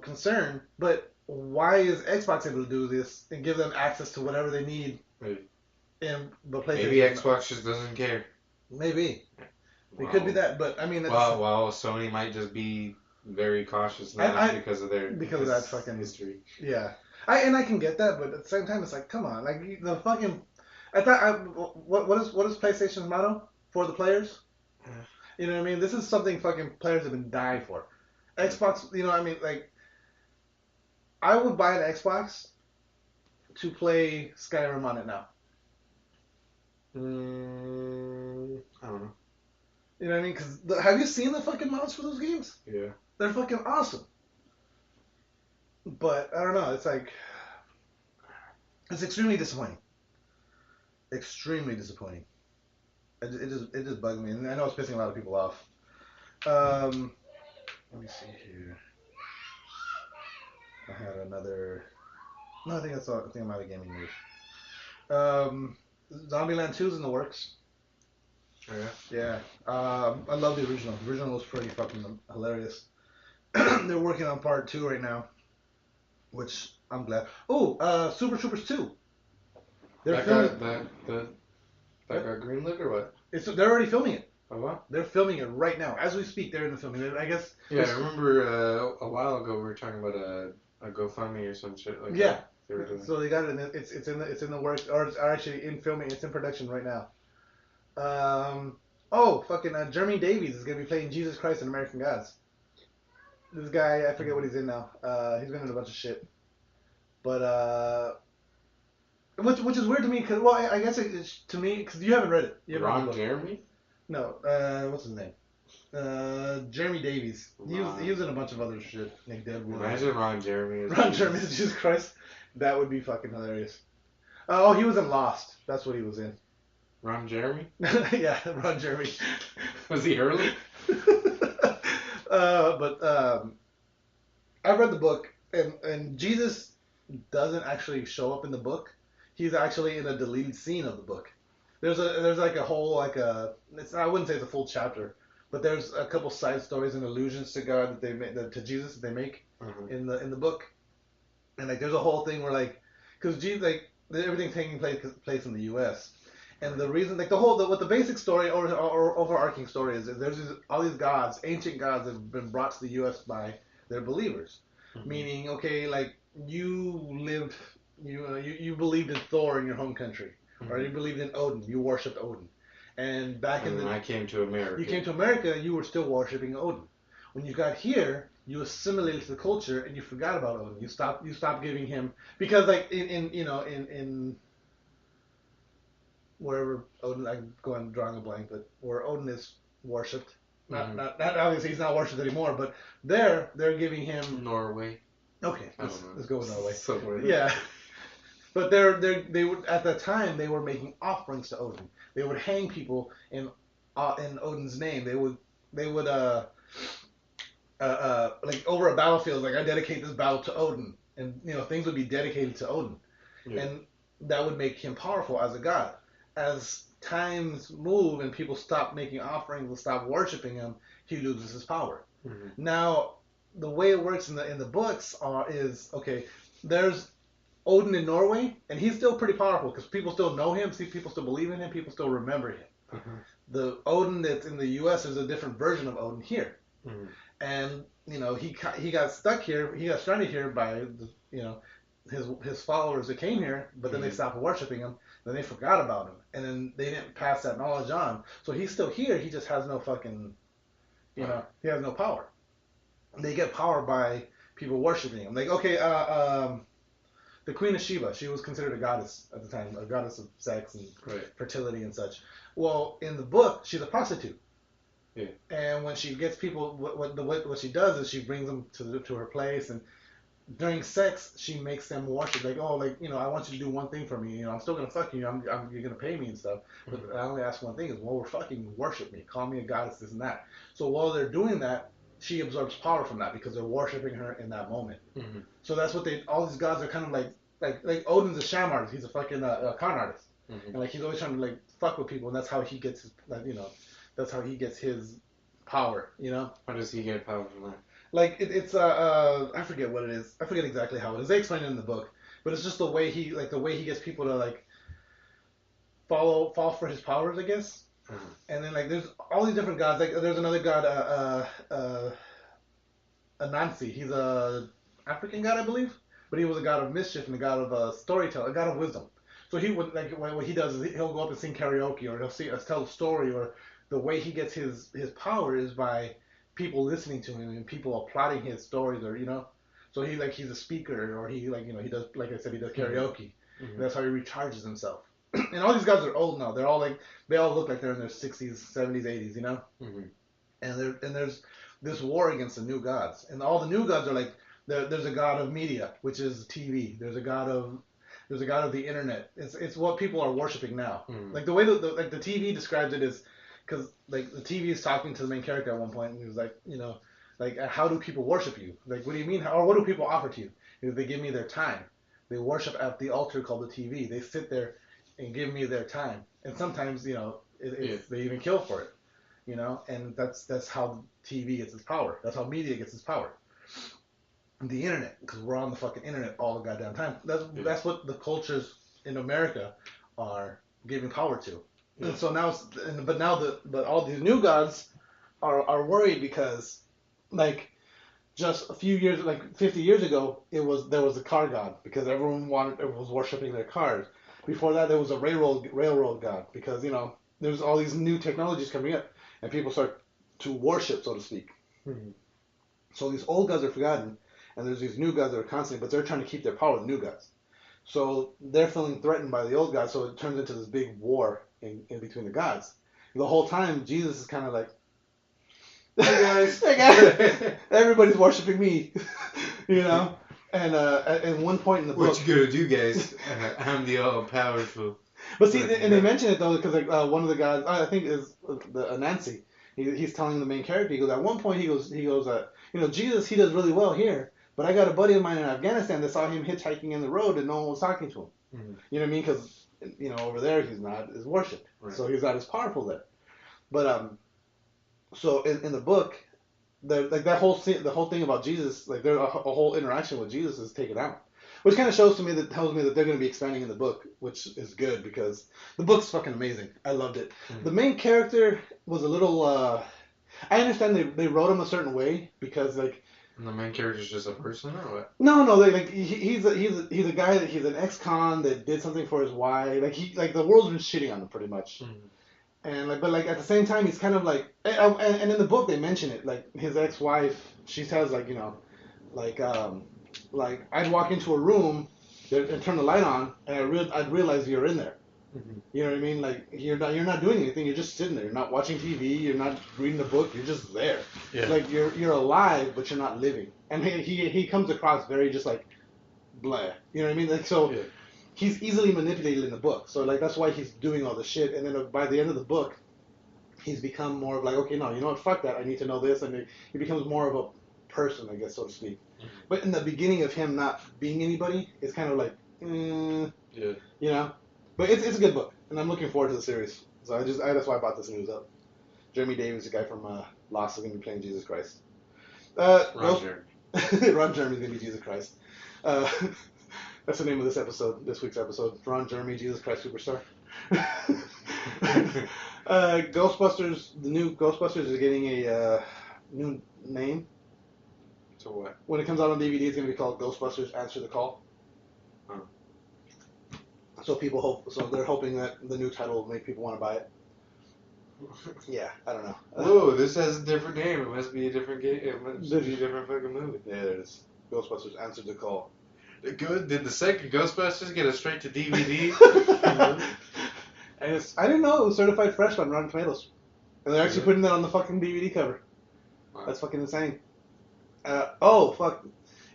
concern. But why is Xbox able to do this and give them access to whatever they need? Right. In the PlayStation. Maybe Xbox just doesn't care. Maybe. It could be that, but I mean... Well, Sony might just be very cautious now because of that fucking history. Yeah, I can get that, but at the same time, it's like, come on, like the fucking. I thought, what is PlayStation's motto for the players? You know what I mean? This is something fucking players have been dying for. Xbox, you know what I mean? Like, I would buy an Xbox to play Skyrim on it now. I don't know. You know what I mean? Because have you seen the fucking mods for those games? Yeah. They're fucking awesome. But I don't know. It's like it's extremely disappointing. Extremely disappointing. It just bugs me, and I know it's pissing a lot of people off. Let me see here. I had another. No, I think that's all. I think I'm out of gaming news. Zombieland 2's in the works. Oh, yeah? Yeah. I love the original. The original was pretty fucking hilarious. They're working on part 2 right now, which I'm glad. Oh, Super Troopers 2. They're filming. That got greenlit or what? They're already filming it. Oh, what? They're filming it right now. As we speak, they're in the filming. I guess. Yeah, I remember a while ago we were talking about a GoFundMe or some shit like yeah. that. They were doing. So they got it. It's in the works, or it's actually in filming. It's in production right now. Fucking Jeremy Davies is gonna be playing Jesus Christ in American Gods. This guy, I forget what he's in now. He's been in a bunch of shit. But which is weird to me, because I guess it's to me, because you haven't read it. You haven't read the book. Jeremy? No. What's his name? Jeremy Davies. He was in a bunch of other shit. Like Deadwood. Imagine Ron Jeremy. Ron Jeremy as Jesus Christ. That would be fucking hilarious. Oh, he was in Lost. That's what he was in. Ron Jeremy? Yeah, Ron Jeremy. Was he early? I read the book, and Jesus doesn't actually show up in the book. He's actually in a deleted scene of the book. There's like a whole I wouldn't say it's a full chapter, but there's a couple side stories and allusions to God that they make to Jesus that they make in the book, and like there's a whole thing where like because Jesus everything's taking place in the U.S. And the reason, like what the basic story or overarching story is there's all these gods, ancient gods that have been brought to the U.S. by their believers. Meaning, okay, like you believed in Thor in your home country, or you believed in Odin, you worshipped Odin. And I came to America. You came to America, you were still worshipping Odin. When you got here, you assimilated to the culture and you forgot about Odin. You stopped giving him, because like in wherever Odin, I'm drawing a blank, but where Odin is worshipped, not obviously he's not worshipped anymore, but they're giving him Norway. Okay, let's go with Norway. Somewhere. Yeah, but they would at that time they were making offerings to Odin. They would hang people in Odin's name. They would like over a battlefield, like I dedicate this battle to Odin, and things would be dedicated to Odin, and that would make him powerful as a god. As times move and people stop making offerings and stop worshiping him, he loses his power. Now, the way it works in the books is okay. There's Odin in Norway, and he's still pretty powerful because people still know him, people still believe in him, people still remember him. The Odin that's in the U.S. is a different version of Odin here, and he got stuck here. He got stranded here by his followers that came here, but then they stopped worshiping him. Then they forgot about him, and then they didn't pass that knowledge on. So he's still here. He just has no fucking, he has no power. They get power by people worshiping him. Like, okay, the Queen of Sheba, she was considered a goddess at the time, a goddess of sex and fertility and such. Well, in the book, she's a prostitute. Yeah. And when she gets people, what she does is she brings them to her place, and during sex, she makes them worship. Like, I want you to do one thing for me. I'm still gonna fuck you. You're gonna pay me and stuff. But I only ask one thing: is while we're fucking, worship me, call me a goddess, this and that. So while they're doing that, she absorbs power from that because they're worshiping her in that moment. So that's what all these gods are kind of like Odin's a sham artist. He's a fucking a con artist, and like he's always trying to like fuck with people, and that's how he gets his that's how he gets his power. How does he get power from that? Like it's I forget what it is. I forget exactly how it is. They explain it in the book, but it's just the way he gets people to like fall for his powers, I guess. And then like there's all these different gods. Like there's another god, Anansi. He's a African god, I believe, but he was a god of mischief and a god of storytelling, a god of wisdom. So he would like what he does is he'll go up and sing karaoke, or he'll tell a story, or the way he gets his power is by people listening to him and people applauding his stories, or So he's a speaker, or he he does, like I said, he does karaoke. Mm-hmm. That's how he recharges himself. And all these guys are old now. They're all they all look like they're in their 60s, 70s, 80s, Mm-hmm. And there's this war against the new gods, and all the new gods are like there's a god of media, which is TV. There's a god of the internet. It's what people are worshiping now. Mm-hmm. Like the way the TV describes it is, because like the TV is talking to the main character at one point, and he was like, like, how do people worship you? Like, what do you mean? Or what do people offer to you? They give me their time. They worship at the altar called the TV. They sit there and give me their time. And sometimes, they even kill for it. And that's how TV gets its power. That's how media gets its power. The internet, because we're on the fucking internet all the goddamn time. That's what the cultures in America are giving power to. Yeah. And so now, but all these new gods are worried because, like, just a few years, like 50 years ago, there was a car god because everyone was worshiping their cars. Before that, there was a railroad god because there's all these new technologies coming up and people start to worship, so to speak. Mm-hmm. So these old gods are forgotten, and there's these new gods that are constantly, but they're trying to keep their power, the new gods. So they're feeling threatened by the old gods, so it turns into this big war in between the gods. The whole time, Jesus is kind of like, hey guys, everybody's worshiping me, And at one point in the book, what you gonna do, guys? I'm the all powerful. But see, and they mention it though because one of the guys, I think is the Nancy. He's telling the main character. He goes, at one point he goes, Jesus, he does really well here, but I got a buddy of mine in Afghanistan that saw him hitchhiking in the road and no one was talking to him. Mm-hmm. You know what I mean? Because over there he's not as worshipped, right. So he's not as powerful there. But so in the book, like that whole scene, the whole thing about Jesus, like there's a whole interaction with Jesus is taken out, which kind of tells me that they're going to be expanding in the book, which is good because the book's fucking amazing. I loved it. Mm-hmm. The main character was a little. I understand they wrote him a certain way because like. And the main character's just a person or what? No. He's a guy that he's an ex-con that did something for his wife. Like the world's been shitting on him pretty much. Mm-hmm. And but at the same time, he's kind of like, and in the book they mention it, like his ex-wife, she says like, like I'd walk into a room and turn the light on, and I'd realize you're in there. Mm-hmm. You know what I mean? Like you're not doing anything, you're just sitting there. You're not watching TV, you're not reading the book, you're just there. Yeah. Like you're alive, but you're not living. And he comes across very just like, blah. You know what I mean? Like so. Yeah. He's easily manipulated in the book, so like that's why he's doing all this shit. And then by the end of the book, he's become more of like, okay, no, you know what, fuck that. I need to know this, and he becomes more of a person, I guess, so to speak. Mm-hmm. But in the beginning of him not being anybody, it's kind of like, yeah, But it's a good book, and I'm looking forward to the series. So that's why I bought this news up. Jeremy Davies, the guy from Lost, is gonna be playing Jesus Christ. Ron Jeremy's gonna be Jesus Christ. That's the name of this week's episode. Ron Jeremy, Jesus Christ Superstar. Ghostbusters, the new Ghostbusters is getting a new name. So what? When it comes out on DVD, it's going to be called Ghostbusters Answer the Call. Oh. So they're hoping that the new title will make people want to buy it. Yeah, I don't know. Whoa, this has a different name. It must be a different game. It must be a different fucking movie. Yeah, it is. Ghostbusters Answer the Call. Good. Did the second Ghostbusters get a straight to DVD? And I didn't know it was certified fresh on Rotten Tomatoes, and they're actually putting that on the fucking DVD cover. Wow. That's fucking insane. Fuck!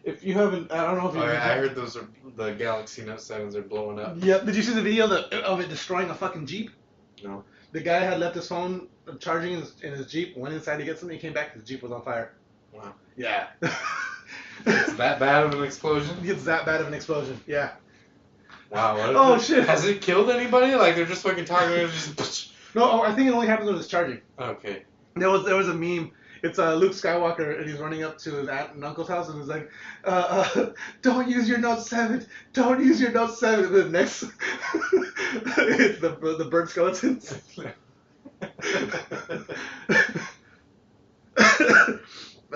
If you haven't, I don't know if you. I heard those are the Galaxy Note 7s are blowing up. Yeah. Did you see the video of it destroying a fucking Jeep? No. The guy had left his phone charging in his Jeep, went inside to get something, came back, his Jeep was on fire. Wow. Yeah. It's that bad of an explosion? It's that bad of an explosion, yeah. Wow. Shit. Has it killed anybody? Like, they're just fucking talking and just... No, I think it only happens when it's charging. Okay. There was a meme. It's Luke Skywalker, and he's running up to his aunt and uncle's house, and he's like, don't use your Note 7. Don't use your Note 7. And then next, it's the bird skeletons.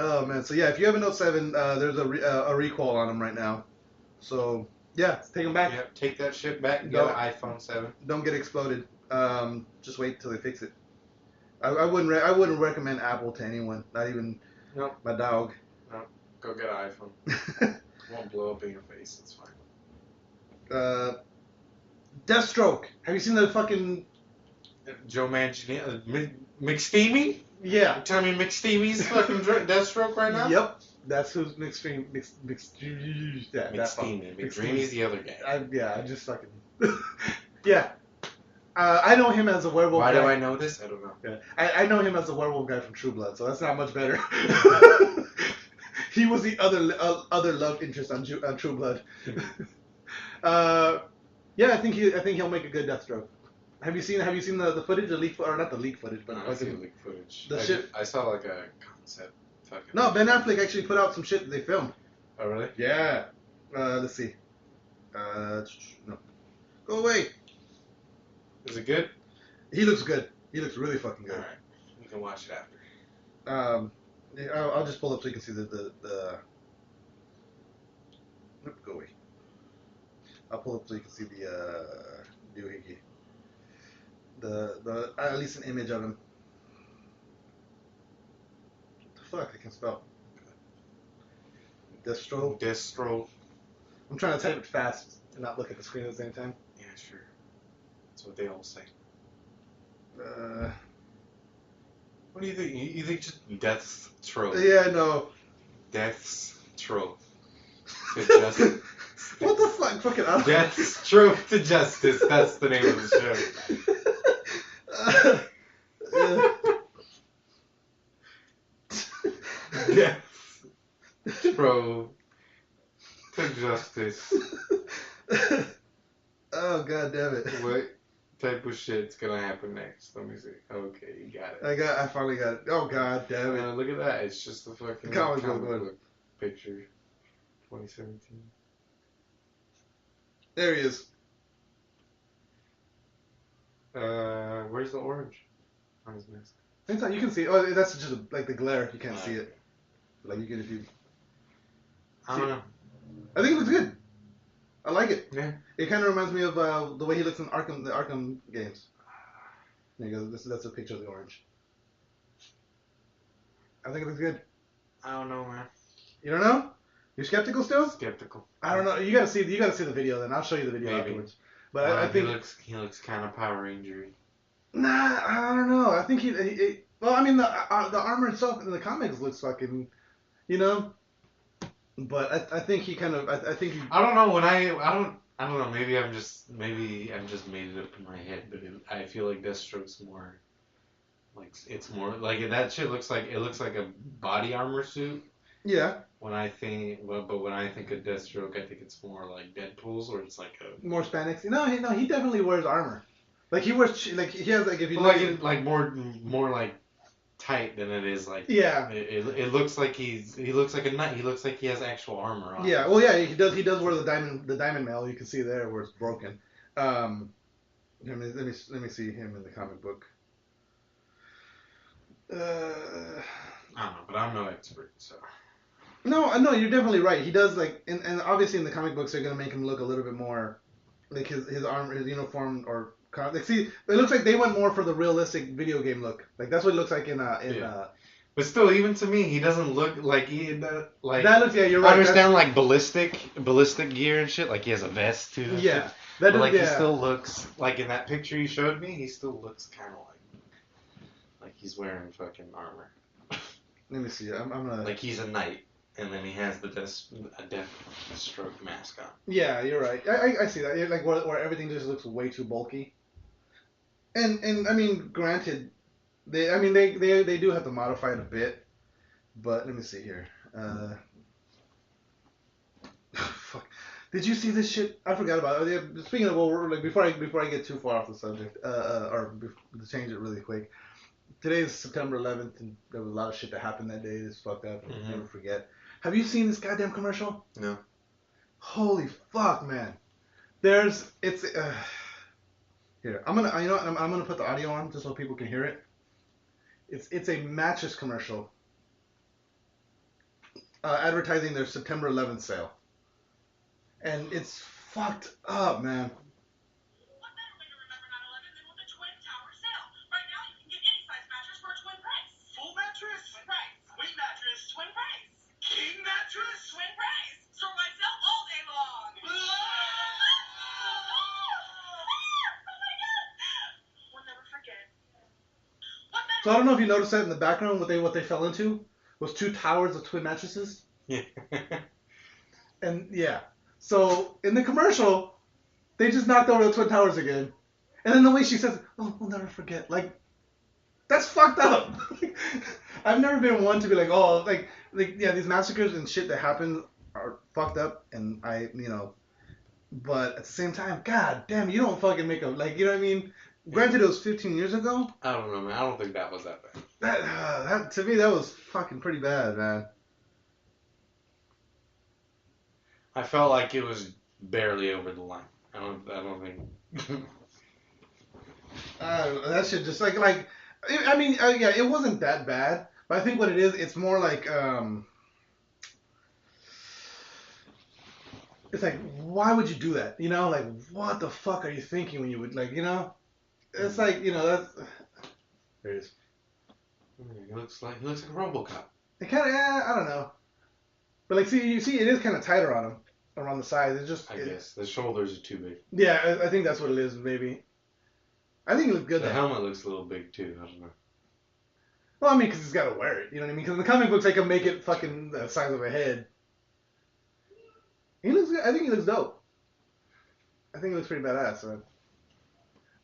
Oh man, so yeah, if you have a Note 7, there's a recall on them right now. So yeah, take them back. Yep, take that shit back and get an iPhone 7. Don't get exploded. Just wait till they fix it. I wouldn't recommend Apple to anyone, not even my dog. No, go get an iPhone. It won't blow up in your face. It's fine. Deathstroke. Have you seen the fucking Joe Mancini, McSteamy? Yeah. You telling me McSteamy's fucking Deathstroke right now? Yep. That's who's McSteamy. McDreamy's the other guy. I just fucking yeah. I know him as a werewolf. Why guy. do I know this? I don't know. Yeah. I know him as a werewolf guy from True Blood, so that's not much better. He was the other love interest on True Blood. Yeah, I think he'll make a good Deathstroke. Have you seen the footage, the leak, or not the leak footage, but no, like I see the leak footage. I saw like a concept. Fucking no, Ben Affleck actually put out some shit that they filmed. Oh really? Yeah. Let's see. No. Go away. Is it good? He looks good. He looks really fucking good. All right, we can watch it after. I'll just pull up so you can see the go away. I'll pull up so you can see the doohickey. The at least an image of him. What the fuck? I can spell. Deathstroke. I'm trying to type it fast and not look at the screen at the same time. Yeah, sure. That's what they all say. What do you think? You think just Deathstroke? Yeah, no. Deathstroke. To justice. What the fuck? Fucking Deathstroke to justice. That's the name of the show. Deathstroke to justice. Oh god damn it! What type of shit's gonna happen next? Let me see. Okay, you got it. I finally got it. Oh god damn it! Look at that. It's just the fucking comic book picture. 2017. There he is. Where's the orange on his mask? Anytime you can see. Oh, that's just like the glare. You can't see it. Like you can if you. I don't know. I think it looks good. I like it. Yeah. It kind of reminds me of the way he looks in the Arkham games. There you go. That's a picture of the orange. I think it looks good. I don't know, man. You don't know? You're skeptical still? Skeptical. I don't know. You gotta see the video then. I'll show you the video afterwards. But I think he looks kind of Power Ranger-y. Nah, I don't know. I think he well, I mean the armor itself in the comics looks fucking, you know. But I think he kind of I think he. I don't know I don't know. Maybe I'm just made it up in my head. But I feel like Deathstroke's more. Like it's more like that shit looks like a body armor suit. Yeah. When I think of Deathstroke, I think it's more like Deadpool's, or it's like a more spandex. No, he definitely wears armor. Like he wears like he has like if you like more like tight than it is like. Yeah. It looks like he looks like a knight. He looks like he has actual armor on. Yeah. Well, yeah, he does wear the diamond mail. You can see there where it's broken. Let me see him in the comic book. I don't know, but I'm no expert, so. No, you're definitely right. He does like, and obviously in the comic books they're gonna make him look a little bit more like his armor, his uniform, or like. See, it looks like they went more for the realistic video game look. Like that's what it looks like in. But still, even to me, he doesn't look like that looks. Yeah, you're right. I understand like ballistic gear and shit. Like he has a vest too. Yeah, he still looks like in that picture you showed me. He still looks kind of like he's wearing fucking armor. Let me see. I'm gonna. Like he's a knight. And then he has the Deathstroke mask on. Yeah, you're right. I see that. Like where everything just looks way too bulky. And I mean, granted, they do have to modify it a bit. But let me see here. Fuck. Did you see this shit? I forgot about it. Speaking of before I get too far off the subject, or to change it really quick. Today is September 11th, and there was a lot of shit that happened that day. It's fucked up. I'll never forget. Have you seen this goddamn commercial? No. Holy fuck, man! Here. I'm gonna put the audio on just so people can hear it. It's a mattress commercial. advertising their September 11th sale. And it's fucked up, man. What better way to remember 9/11 than with a Twin Tower sale? Right now, you can get any size mattress for a twin price. Full mattress? Twin price. Queen mattress? Twin price. King mattress? Twin price. Store wide sale all day long. Oh my god! We'll never forget. What better? So I don't know if you noticed that in the background, what they fell into was 2 towers of twin mattresses. Yeah. And yeah. So in the commercial, they just knocked over the Twin Towers again. And then the way she says, "Oh, we'll never forget." Like, that's fucked up. I've never been one to be like, oh, like yeah, these massacres and shit that happen are fucked up, and but at the same time, god damn, you don't fucking make a, like, you know what I mean? Granted, it was 15 years ago. I don't know, man. I don't think that was that bad. That to me, that was fucking pretty bad, man. I felt like it was barely over the line. I don't think. That shit just like I mean, yeah, it wasn't that bad, but I think what it is, it's more like it's like, why would you do that? You know, like, what the fuck are you thinking when you would, like, you know? It's like, you know, that's there it is. He looks like a RoboCop. It kind of, I don't know, but like, you see, it is kind of tighter on him around the sides. It's just, I guess the shoulders are too big. Yeah, I think that's what it is, maybe. I think it looks good. The helmet looks a little big too. I don't know. Well, I mean, because he's got to wear it. You know what I mean? Because in the comic books, they can make it fucking the size of a head. He looks good. I think he looks dope. I think he looks pretty badass. So.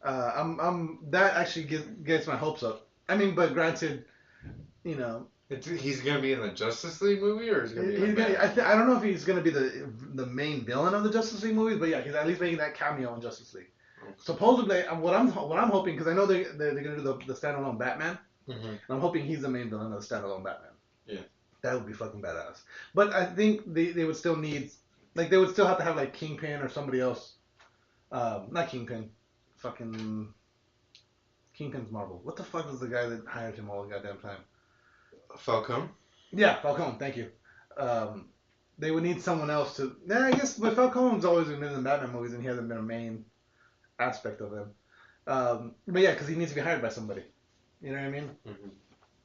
That actually gets my hopes up. I mean, but granted, you know, He's gonna be in the Justice League movie, or is he gonna be? I don't know if he's gonna be the main villain of the Justice League movies, but yeah, he's at least making that cameo in Justice League. Okay. Supposedly, what I'm hoping, because I know they're gonna do the standalone Batman, Mm-hmm. and I'm hoping he's the main villain of the standalone Batman. Yeah, that would be fucking badass. But I think they would still need, like, they would still have to have like Kingpin or somebody else. Not Kingpin, fucking Kingpin's Marvel. What the fuck was the guy that hired him all the goddamn time? Falcone. Yeah, Falcone. Thank you. They would need someone else to. I guess, but Falcone's always been in the Batman movies, and he hasn't been a main aspect of them. But yeah, because he needs to be hired by somebody. You know what I mean?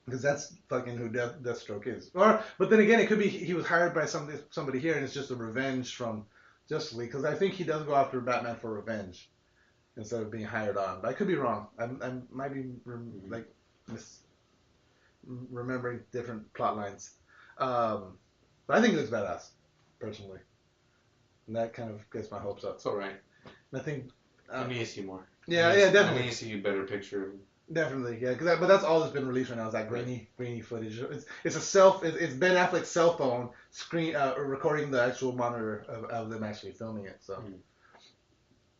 Because that's fucking who Deathstroke is. But then again, it could be he was hired by somebody here, and it's just a revenge from Justice League. Because I think he does go after Batman for revenge instead of being hired on. But I could be wrong. I might be remembering different plot lines. But I think it looks badass, personally. And that kind of gets my hopes up. It's alright. I think I need to see more. Yeah, definitely. I need to see a better picture of him. Definitely, yeah. But that's all that's been released right now is that grainy footage. It's Ben Affleck's cell phone screen recording the actual monitor of them actually filming it. So,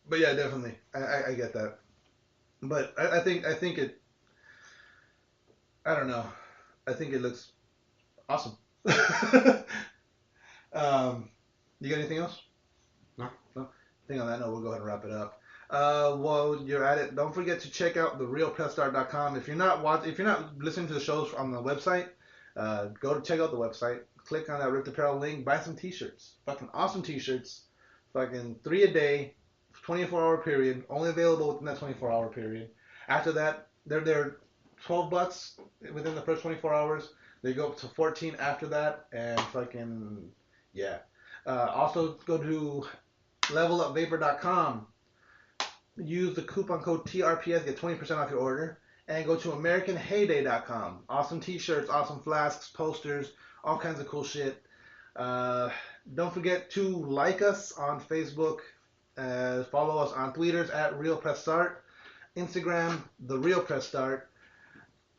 but yeah, definitely, I get that. But I think it. I don't know. I think it looks awesome. You got anything else? No. I think on that note, we'll go ahead and wrap it up. While you're at it, don't forget to check out therealpressstart.com. If you're not listening to the shows on the website, go to check out the website. Click on that Ripped Apparel link. Buy some t-shirts. Fucking awesome t-shirts. Fucking 3 a day, 24-hour period. Only available within that 24-hour period. After that, they're $12 within the first 24 hours. They go up to 14 after that, and fucking yeah. Also go to levelupvapor.com. Use the coupon code TRPS, get 20% off your order, and go to AmericanHeyday.com. Awesome t-shirts, awesome flasks, posters, all kinds of cool shit. Don't forget to like us on Facebook, follow us on Twitter at RealPressStart, Instagram, The Real Press Start.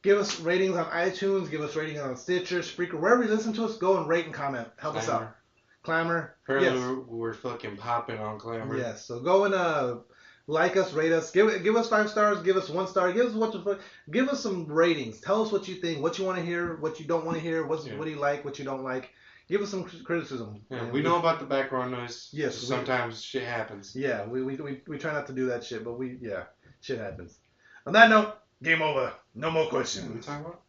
Give us ratings on iTunes, give us ratings on Stitcher, Spreaker, wherever you listen to us, go and rate and comment. Help us out. Clamor. Apparently Yes. we're fucking popping on Clamor. Yes, so go and like us, rate us, give us 5 stars, give us 1 star, give us some ratings. Tell us what you think, what you want to hear, what you don't want to hear, what do you like, what you don't like. Give us some criticism. Yeah, we know about the background noise. Yes, sometimes shit happens. Yeah, we try not to do that shit, but shit happens. On that note, game over. No more questions. What are we talking about?